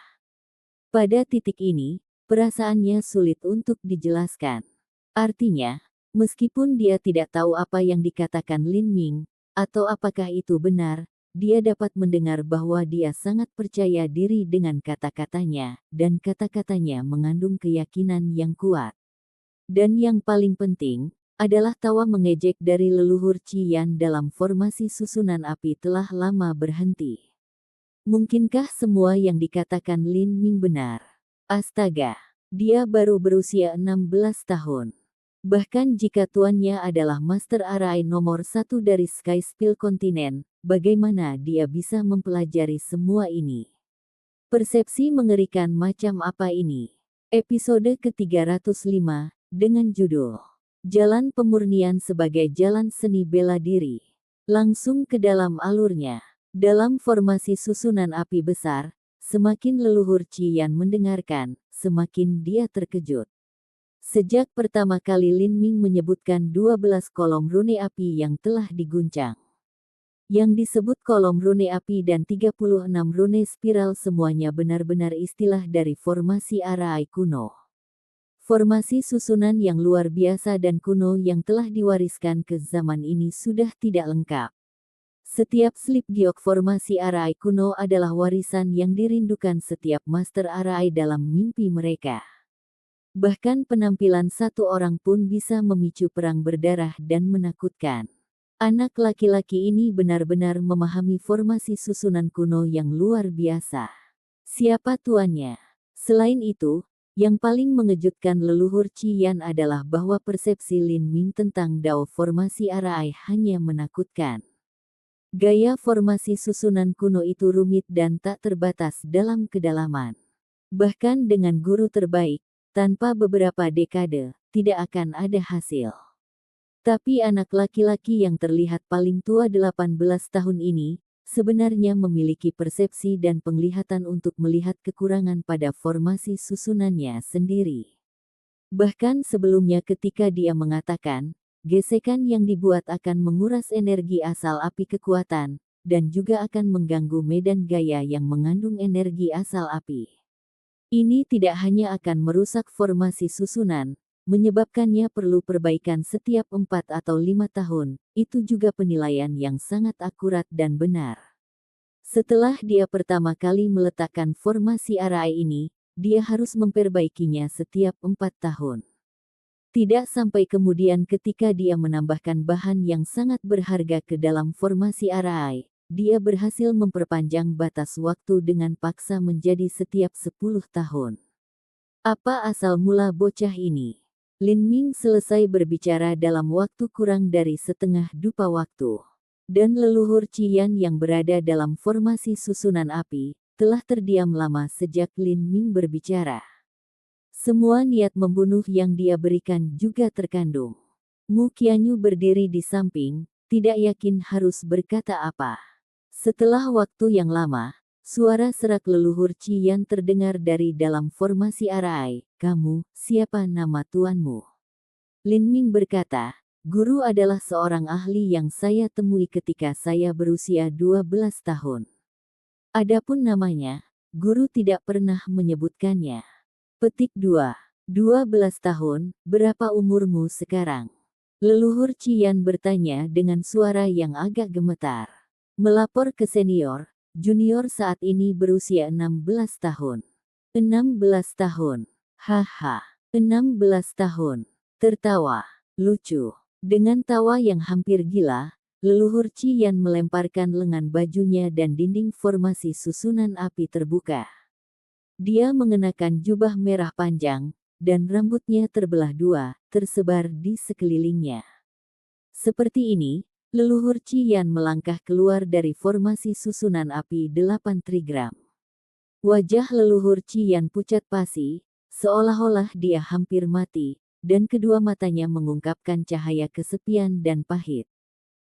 Pada titik ini, perasaannya sulit untuk dijelaskan. Artinya, meskipun dia tidak tahu apa yang dikatakan Lin Ming, atau apakah itu benar, dia dapat mendengar bahwa dia sangat percaya diri dengan kata-katanya, dan kata-katanya mengandung keyakinan yang kuat. Dan yang paling penting, adalah tawa mengejek dari leluhur Qian dalam formasi susunan api telah lama berhenti. Mungkinkah semua yang dikatakan Lin Ming benar? Astaga, dia baru berusia 16 tahun. Bahkan jika tuannya adalah Master Arai nomor 1 dari Sky Spill Continent, bagaimana dia bisa mempelajari semua ini? Persepsi mengerikan macam apa ini? Episode ke-305, dengan judul Jalan Pemurnian sebagai Jalan Seni Bela Diri. Langsung ke dalam alurnya. Dalam formasi susunan api besar, semakin leluhur Qian mendengarkan, semakin dia terkejut. Sejak pertama kali Lin Ming menyebutkan 12 kolom rune api yang telah diguncang. Yang disebut kolom rune api dan 36 rune spiral semuanya benar-benar istilah dari formasi Arai kuno. Formasi susunan yang luar biasa dan kuno yang telah diwariskan ke zaman ini sudah tidak lengkap. Setiap slip giok formasi Arai kuno adalah warisan yang dirindukan setiap Master Arai dalam mimpi mereka. Bahkan penampilan satu orang pun bisa memicu perang berdarah dan menakutkan. Anak laki-laki ini benar-benar memahami formasi susunan kuno yang luar biasa. Siapa tuannya? Selain itu, yang paling mengejutkan leluhur Qian adalah bahwa persepsi Lin Ming tentang Dao formasi Arai hanya menakutkan. Gaya formasi susunan kuno itu rumit dan tak terbatas dalam kedalaman. Bahkan dengan guru terbaik, tanpa beberapa dekade, tidak akan ada hasil. Tapi anak laki-laki yang terlihat paling tua 18 tahun ini, sebenarnya memiliki persepsi dan penglihatan untuk melihat kekurangan pada formasi susunannya sendiri. Bahkan sebelumnya ketika dia mengatakan, gesekan yang dibuat akan menguras energi asal api kekuatan, dan juga akan mengganggu medan gaya yang mengandung energi asal api. Ini tidak hanya akan merusak formasi susunan, menyebabkannya perlu perbaikan setiap 4 atau 5 tahun, itu juga penilaian yang sangat akurat dan benar. Setelah dia pertama kali meletakkan formasi Arai ini, dia harus memperbaikinya setiap 4 tahun. Tidak sampai kemudian ketika dia menambahkan bahan yang sangat berharga ke dalam formasi Arai, dia berhasil memperpanjang batas waktu dengan paksa menjadi setiap 10 tahun. Apa asal mula bocah ini? Lin Ming selesai berbicara dalam waktu kurang dari setengah dupa waktu. Dan leluhur Qian yang berada dalam formasi susunan api, telah terdiam lama sejak Lin Ming berbicara. Semua niat membunuh yang dia berikan juga terkandung. Mu Qianyu berdiri di samping, tidak yakin harus berkata apa. Setelah waktu yang lama, suara serak leluhur Qian terdengar dari dalam formasi Arai. Kamu, siapa nama tuanmu? Lin Ming berkata, guru adalah seorang ahli yang saya temui ketika saya berusia 12 tahun. Adapun namanya, guru tidak pernah menyebutkannya. Petik 2. 12 tahun, berapa umurmu sekarang? Leluhur Qian bertanya dengan suara yang agak gemetar. Melapor ke senior, junior saat ini berusia 16 tahun. 16 tahun. Haha, 16 tahun. Tertawa. Lucu. Dengan tawa yang hampir gila, leluhur Qian melemparkan lengan bajunya dan dinding formasi susunan api terbuka. Dia mengenakan jubah merah panjang, dan rambutnya terbelah dua, tersebar di sekelilingnya. Seperti ini, leluhur Qian melangkah keluar dari formasi susunan api 8 trigram. Wajah leluhur Qian pucat pasi, seolah-olah dia hampir mati, dan kedua matanya mengungkapkan cahaya kesepian dan pahit.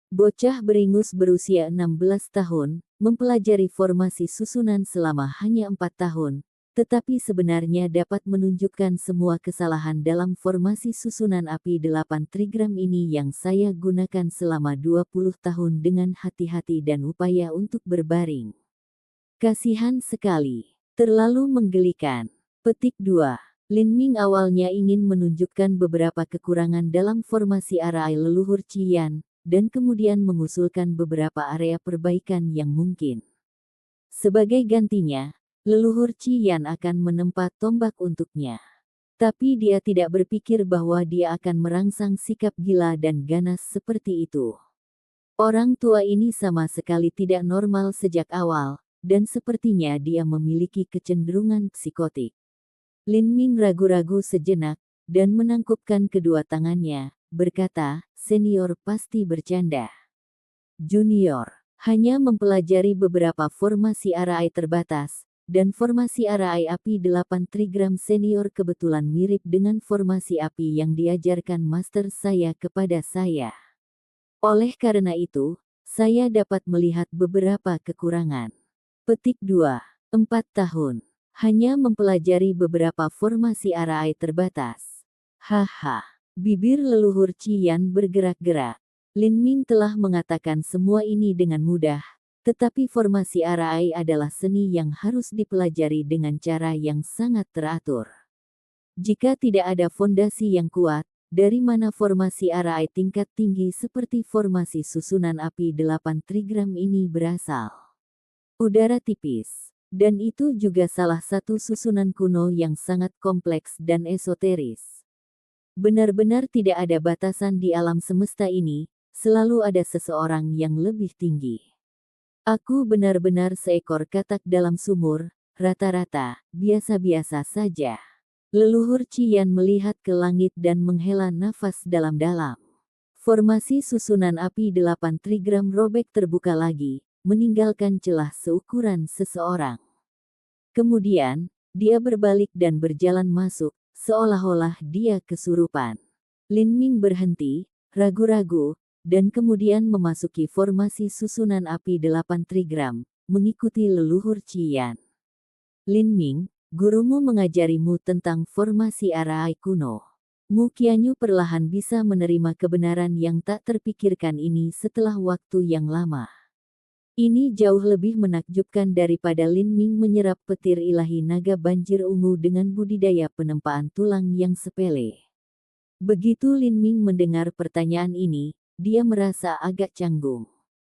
Bocah beringus berusia 16 tahun, mempelajari formasi susunan selama hanya 4 tahun, tetapi sebenarnya dapat menunjukkan semua kesalahan dalam formasi susunan api 8 trigram ini yang saya gunakan selama 20 tahun dengan hati-hati dan upaya untuk berbaring. Kasihan sekali. Terlalu menggelikan. Petik 2. Lin Ming awalnya ingin menunjukkan beberapa kekurangan dalam formasi arai leluhur Qian, dan kemudian mengusulkan beberapa area perbaikan yang mungkin. Sebagai gantinya, leluhur Qian akan menempa tombak untuknya. Tapi dia tidak berpikir bahwa dia akan merangsang sikap gila dan ganas seperti itu. Orang tua ini sama sekali tidak normal sejak awal, dan sepertinya dia memiliki kecenderungan psikotik. Lin Ming ragu-ragu sejenak, dan menangkupkan kedua tangannya, berkata, "Senior pasti bercanda. Junior hanya mempelajari beberapa formasi arai terbatas, dan formasi arai api 8 trigram senior kebetulan mirip dengan formasi api yang diajarkan master saya kepada saya. Oleh karena itu, saya dapat melihat beberapa kekurangan." Petik 2. 4 tahun. Hanya mempelajari beberapa formasi arai terbatas. Haha. Bibir leluhur Qian bergerak-gerak. Lin Ming telah mengatakan semua ini dengan mudah, tetapi formasi arai adalah seni yang harus dipelajari dengan cara yang sangat teratur. Jika tidak ada fondasi yang kuat, dari mana formasi arai tingkat tinggi seperti formasi susunan api 8 trigram ini berasal? Udara tipis. Dan itu juga salah satu susunan kuno yang sangat kompleks dan esoteris. Benar-benar tidak ada batasan di alam semesta ini, selalu ada seseorang yang lebih tinggi. Aku benar-benar seekor katak dalam sumur, rata-rata, biasa-biasa saja. Leluhur Qian melihat ke langit dan menghela nafas dalam-dalam. Formasi susunan api 8 trigram robek terbuka lagi, meninggalkan celah seukuran seseorang. Kemudian, dia berbalik dan berjalan masuk, seolah-olah dia kesurupan. Lin Ming berhenti, ragu-ragu, dan kemudian memasuki formasi susunan api 8 trigram, mengikuti leluhur Qian. Lin Ming, gurumu mengajarimu tentang formasi arai kuno. Mu Qianyu perlahan bisa menerima kebenaran yang tak terpikirkan ini setelah waktu yang lama. Ini jauh lebih menakjubkan daripada Lin Ming menyerap petir ilahi naga banjir ungu dengan budidaya penempaan tulang yang sepele. Begitu Lin Ming mendengar pertanyaan ini, dia merasa agak canggung.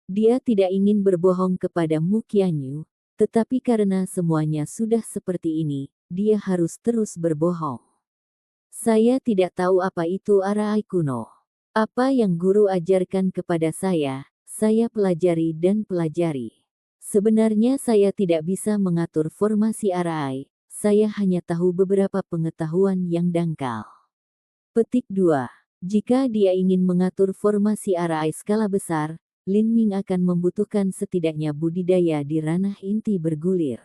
Dia tidak ingin berbohong kepada Mu Qianyu, tetapi karena semuanya sudah seperti ini, dia harus terus berbohong. Saya tidak tahu apa itu arai kuno. Apa yang guru ajarkan kepada saya pelajari dan pelajari. Sebenarnya saya tidak bisa mengatur formasi arai, saya hanya tahu beberapa pengetahuan yang dangkal. Petik 2. Jika dia ingin mengatur formasi arai skala besar, Lin Ming akan membutuhkan setidaknya budidaya di ranah inti bergulir.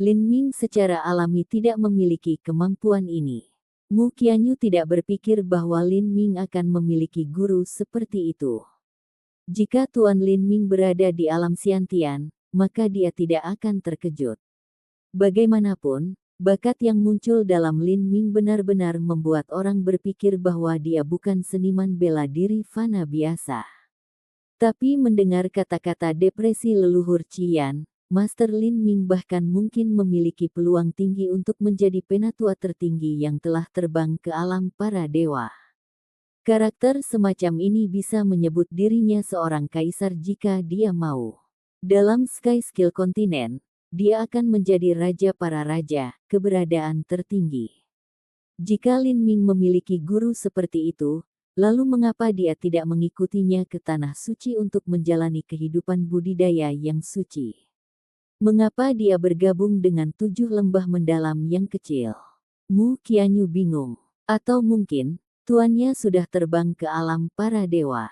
Lin Ming secara alami tidak memiliki kemampuan ini. Mu Qianyu tidak berpikir bahwa Lin Ming akan memiliki guru seperti itu. Jika Tuan Lin Ming berada di alam Xiantian, maka dia tidak akan terkejut. Bagaimanapun, bakat yang muncul dalam Lin Ming benar-benar membuat orang berpikir bahwa dia bukan seniman bela diri fana biasa. Tapi mendengar kata-kata depresi leluhur Qian, Master Lin Ming bahkan mungkin memiliki peluang tinggi untuk menjadi penatua tertinggi yang telah terbang ke alam para dewa. Karakter semacam ini bisa menyebut dirinya seorang kaisar jika dia mau. Dalam Sky Skill Kontinen, dia akan menjadi raja para raja, keberadaan tertinggi. Jika Lin Ming memiliki guru seperti itu, lalu mengapa dia tidak mengikutinya ke tanah suci untuk menjalani kehidupan budidaya yang suci? Mengapa dia bergabung dengan 7 lembah mendalam yang kecil? Mu Qianyu bingung. Atau mungkin, tuannya sudah terbang ke alam para dewa.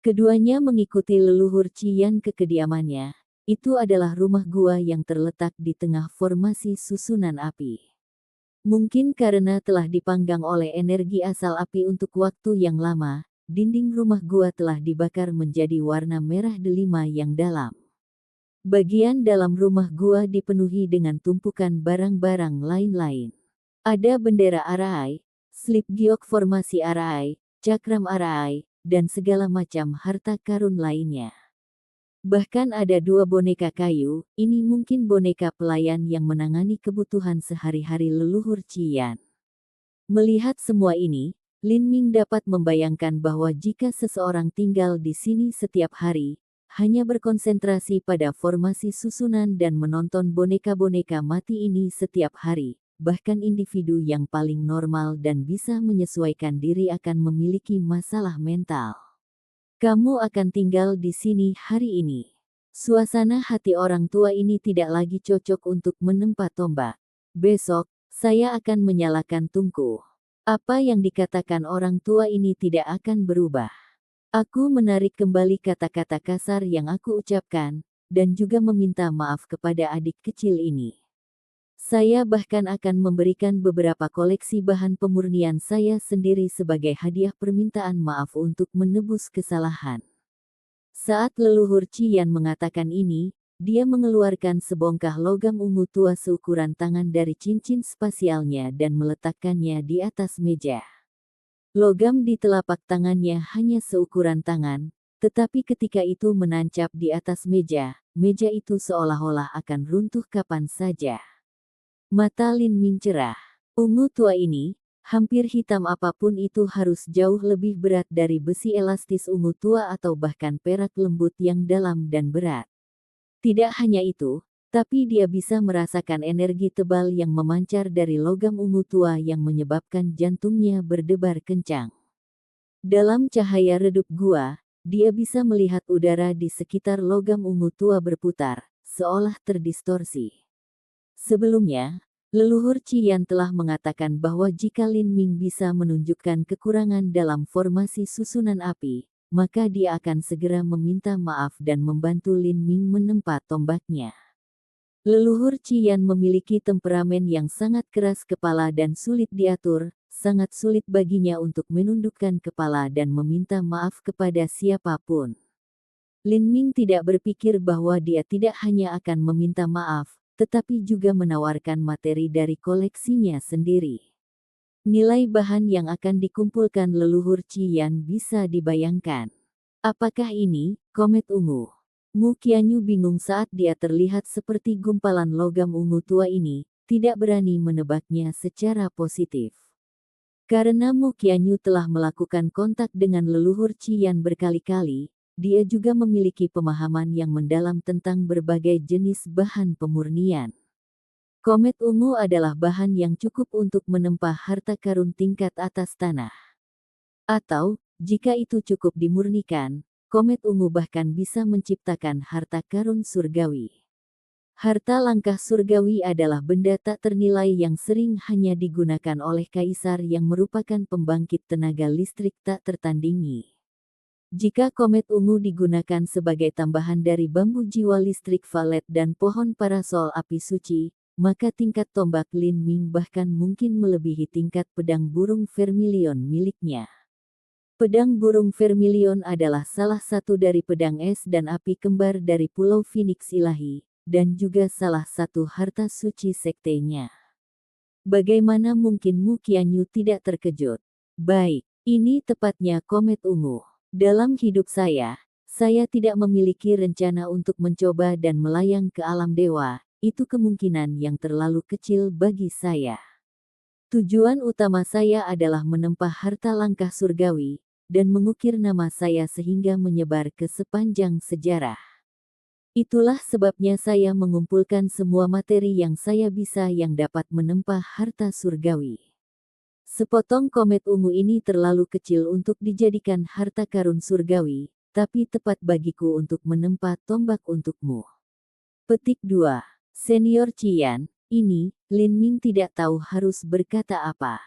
Keduanya mengikuti leluhur Qian ke kediamannya. Itu adalah rumah gua yang terletak di tengah formasi susunan api. Mungkin karena telah dipanggang oleh energi asal api untuk waktu yang lama, dinding rumah gua telah dibakar menjadi warna merah delima yang dalam. Bagian dalam rumah gua dipenuhi dengan tumpukan barang-barang lain-lain. Ada bendera Arai, slip giok formasi Arai, cakram Arai, dan segala macam harta karun lainnya. Bahkan ada 2 boneka kayu, ini mungkin boneka pelayan yang menangani kebutuhan sehari-hari leluhur Cian. Melihat semua ini, Lin Ming dapat membayangkan bahwa jika seseorang tinggal di sini setiap hari, hanya berkonsentrasi pada formasi susunan dan menonton boneka-boneka mati ini setiap hari, bahkan individu yang paling normal dan bisa menyesuaikan diri akan memiliki masalah mental. Kamu akan tinggal di sini hari ini. Suasana hati orang tua ini tidak lagi cocok untuk menempa tombak. Besok, saya akan menyalakan tungku. Apa yang dikatakan orang tua ini tidak akan berubah. Aku menarik kembali kata-kata kasar yang aku ucapkan, dan juga meminta maaf kepada adik kecil ini. Saya bahkan akan memberikan beberapa koleksi bahan pemurnian saya sendiri sebagai hadiah permintaan maaf untuk menebus kesalahan. Saat leluhur Cian mengatakan ini, dia mengeluarkan sebongkah logam ungu tua seukuran tangan dari cincin spasialnya dan meletakkannya di atas meja. Logam di telapak tangannya hanya seukuran tangan, tetapi ketika itu menancap di atas meja, meja itu seolah-olah akan runtuh kapan saja. Mata Lin Ming cerah. Ungu tua ini, hampir hitam apapun itu harus jauh lebih berat dari besi elastis ungu tua atau bahkan perak lembut yang dalam dan berat. Tidak hanya itu, tapi dia bisa merasakan energi tebal yang memancar dari logam ungu tua yang menyebabkan jantungnya berdebar kencang. Dalam cahaya redup gua, dia bisa melihat udara di sekitar logam ungu tua berputar, seolah terdistorsi. Sebelumnya, leluhur Cian telah mengatakan bahwa jika Lin Ming bisa menunjukkan kekurangan dalam formasi susunan api, maka dia akan segera meminta maaf dan membantu Lin Ming menempa tombaknya. Leluhur Cian memiliki temperamen yang sangat keras kepala dan sulit diatur, sangat sulit baginya untuk menundukkan kepala dan meminta maaf kepada siapapun. Lin Ming tidak berpikir bahwa dia tidak hanya akan meminta maaf, tetapi juga menawarkan materi dari koleksinya sendiri. Nilai bahan yang akan dikumpulkan leluhur Cian bisa dibayangkan. Apakah ini komet ungu? Mu Qianyu bingung saat dia terlihat seperti gumpalan logam ungu tua ini, tidak berani menebaknya secara positif. Karena Mu Qianyu telah melakukan kontak dengan leluhur Cian berkali-kali, dia juga memiliki pemahaman yang mendalam tentang berbagai jenis bahan pemurnian. Komet ungu adalah bahan yang cukup untuk menempa harta karun tingkat atas tanah. Atau, jika itu cukup dimurnikan, komet ungu bahkan bisa menciptakan harta karun surgawi. Harta langkah surgawi adalah benda tak ternilai yang sering hanya digunakan oleh kaisar yang merupakan pembangkit tenaga listrik tak tertandingi. Jika komet ungu digunakan sebagai tambahan dari bambu jiwa listrik valet dan pohon parasol api suci, maka tingkat tombak Lin Ming bahkan mungkin melebihi tingkat pedang burung vermilion miliknya. Pedang burung vermilion adalah salah satu dari pedang es dan api kembar dari Pulau Phoenix Ilahi, dan juga salah satu harta suci sektenya. Bagaimana mungkin Mu Qianyu tidak terkejut? Baik, ini tepatnya komet ungu. Dalam hidup saya tidak memiliki rencana untuk mencoba dan melayang ke alam dewa, itu kemungkinan yang terlalu kecil bagi saya. Tujuan utama saya adalah menempa harta langkah surgawi, dan mengukir nama saya sehingga menyebar ke sepanjang sejarah. Itulah sebabnya saya mengumpulkan semua materi yang saya bisa yang dapat menempa harta surgawi. Sepotong komet ungu ini terlalu kecil untuk dijadikan harta karun surgawi, tapi tepat bagiku untuk menempa tombak untukmu. Petik 2. Senior Cian, ini, Lin Ming tidak tahu harus berkata apa.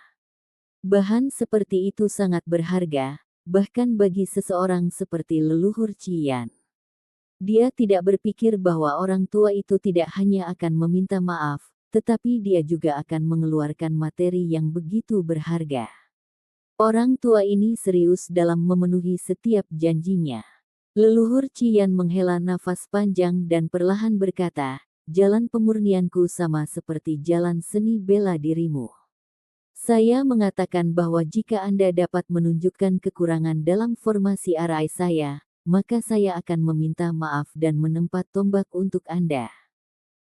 Bahan seperti itu sangat berharga, bahkan bagi seseorang seperti leluhur Cian. Dia tidak berpikir bahwa orang tua itu tidak hanya akan meminta maaf, tetapi dia juga akan mengeluarkan materi yang begitu berharga. Orang tua ini serius dalam memenuhi setiap janjinya. Leluhur Cian menghela nafas panjang dan perlahan berkata, jalan pemurnianku sama seperti jalan seni bela dirimu. Saya mengatakan bahwa jika Anda dapat menunjukkan kekurangan dalam formasi arai saya, maka saya akan meminta maaf dan menempat tombak untuk Anda.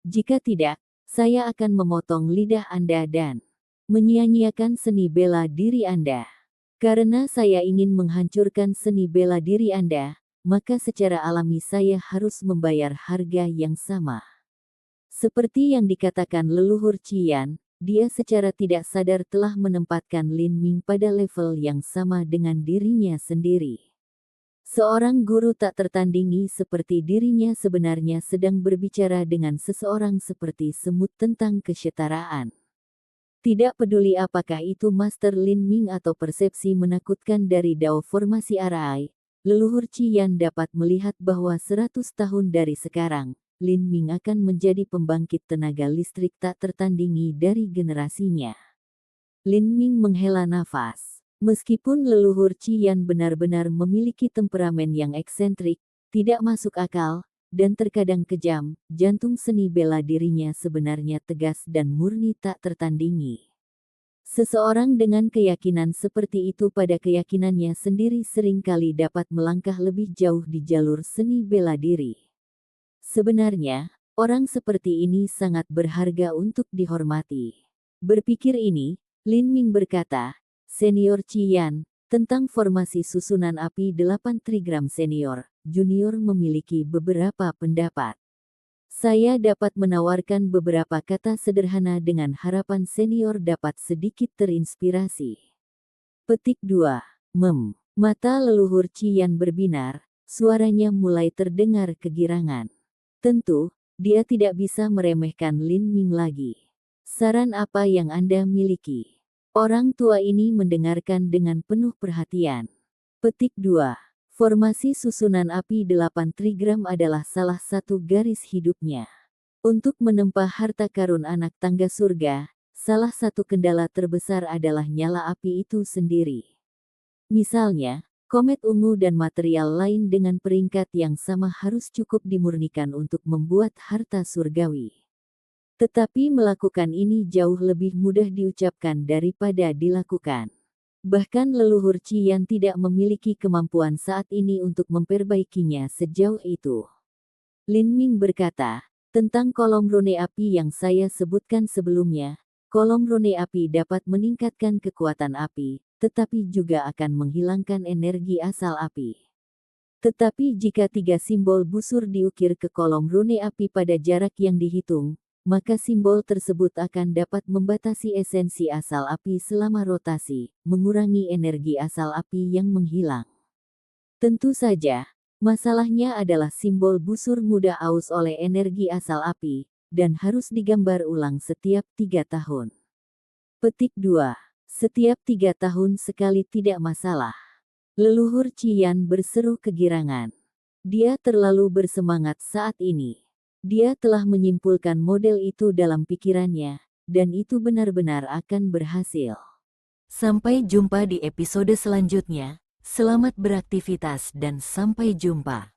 Jika tidak, saya akan memotong lidah Anda dan menyia-nyiakan seni bela diri Anda. Karena saya ingin menghancurkan seni bela diri Anda, maka secara alami saya harus membayar harga yang sama. Seperti yang dikatakan leluhur Cian, dia secara tidak sadar telah menempatkan Lin Ming pada level yang sama dengan dirinya sendiri. Seorang guru tak tertandingi seperti dirinya sebenarnya sedang berbicara dengan seseorang seperti semut tentang kesetaraan. Tidak peduli apakah itu Master Lin Ming atau persepsi menakutkan dari Dao formasi arai, leluhur Cian dapat melihat bahwa 100 tahun dari sekarang, Lin Ming akan menjadi pembangkit tenaga listrik tak tertandingi dari generasinya. Lin Ming menghela nafas. Meskipun leluhur Cian benar-benar memiliki temperamen yang eksentrik, tidak masuk akal, dan terkadang kejam, jantung seni bela dirinya sebenarnya tegas dan murni tak tertandingi. Seseorang dengan keyakinan seperti itu pada keyakinannya sendiri seringkali dapat melangkah lebih jauh di jalur seni bela diri. Sebenarnya, orang seperti ini sangat berharga untuk dihormati. Berpikir ini, Lin Ming berkata, Senior Cian, tentang formasi susunan api 8 trigram senior, junior memiliki beberapa pendapat. Saya dapat menawarkan beberapa kata sederhana dengan harapan senior dapat sedikit terinspirasi. Petik 2. Mata leluhur Cian berbinar, suaranya mulai terdengar kegirangan. Tentu, dia tidak bisa meremehkan Lin Ming lagi. Saran apa yang Anda miliki? Orang tua ini mendengarkan dengan penuh perhatian. Petik 2. Formasi susunan api 8 trigram adalah salah satu garis hidupnya. Untuk menempa harta karun anak tangga surga, salah satu kendala terbesar adalah nyala api itu sendiri. Misalnya, komet ungu dan material lain dengan peringkat yang sama harus cukup dimurnikan untuk membuat harta surgawi. Tetapi melakukan ini jauh lebih mudah diucapkan daripada dilakukan. Bahkan leluhur Cian tidak memiliki kemampuan saat ini untuk memperbaikinya sejauh itu. Lin Ming berkata, tentang kolom rune api yang saya sebutkan sebelumnya, kolom rune api dapat meningkatkan kekuatan api, tetapi juga akan menghilangkan energi asal api. Tetapi jika 3 simbol busur diukir ke kolom rune api pada jarak yang dihitung, maka simbol tersebut akan dapat membatasi esensi asal api selama rotasi, mengurangi energi asal api yang menghilang. Tentu saja, masalahnya adalah simbol busur mudah aus oleh energi asal api, dan harus digambar ulang setiap 3 tahun. Petik 2. Setiap 3 tahun sekali tidak masalah. Leluhur Cian berseru kegirangan. Dia terlalu bersemangat saat ini. Dia telah menyimpulkan model itu dalam pikirannya, dan itu benar-benar akan berhasil. Sampai jumpa di episode selanjutnya. Selamat beraktivitas dan sampai jumpa.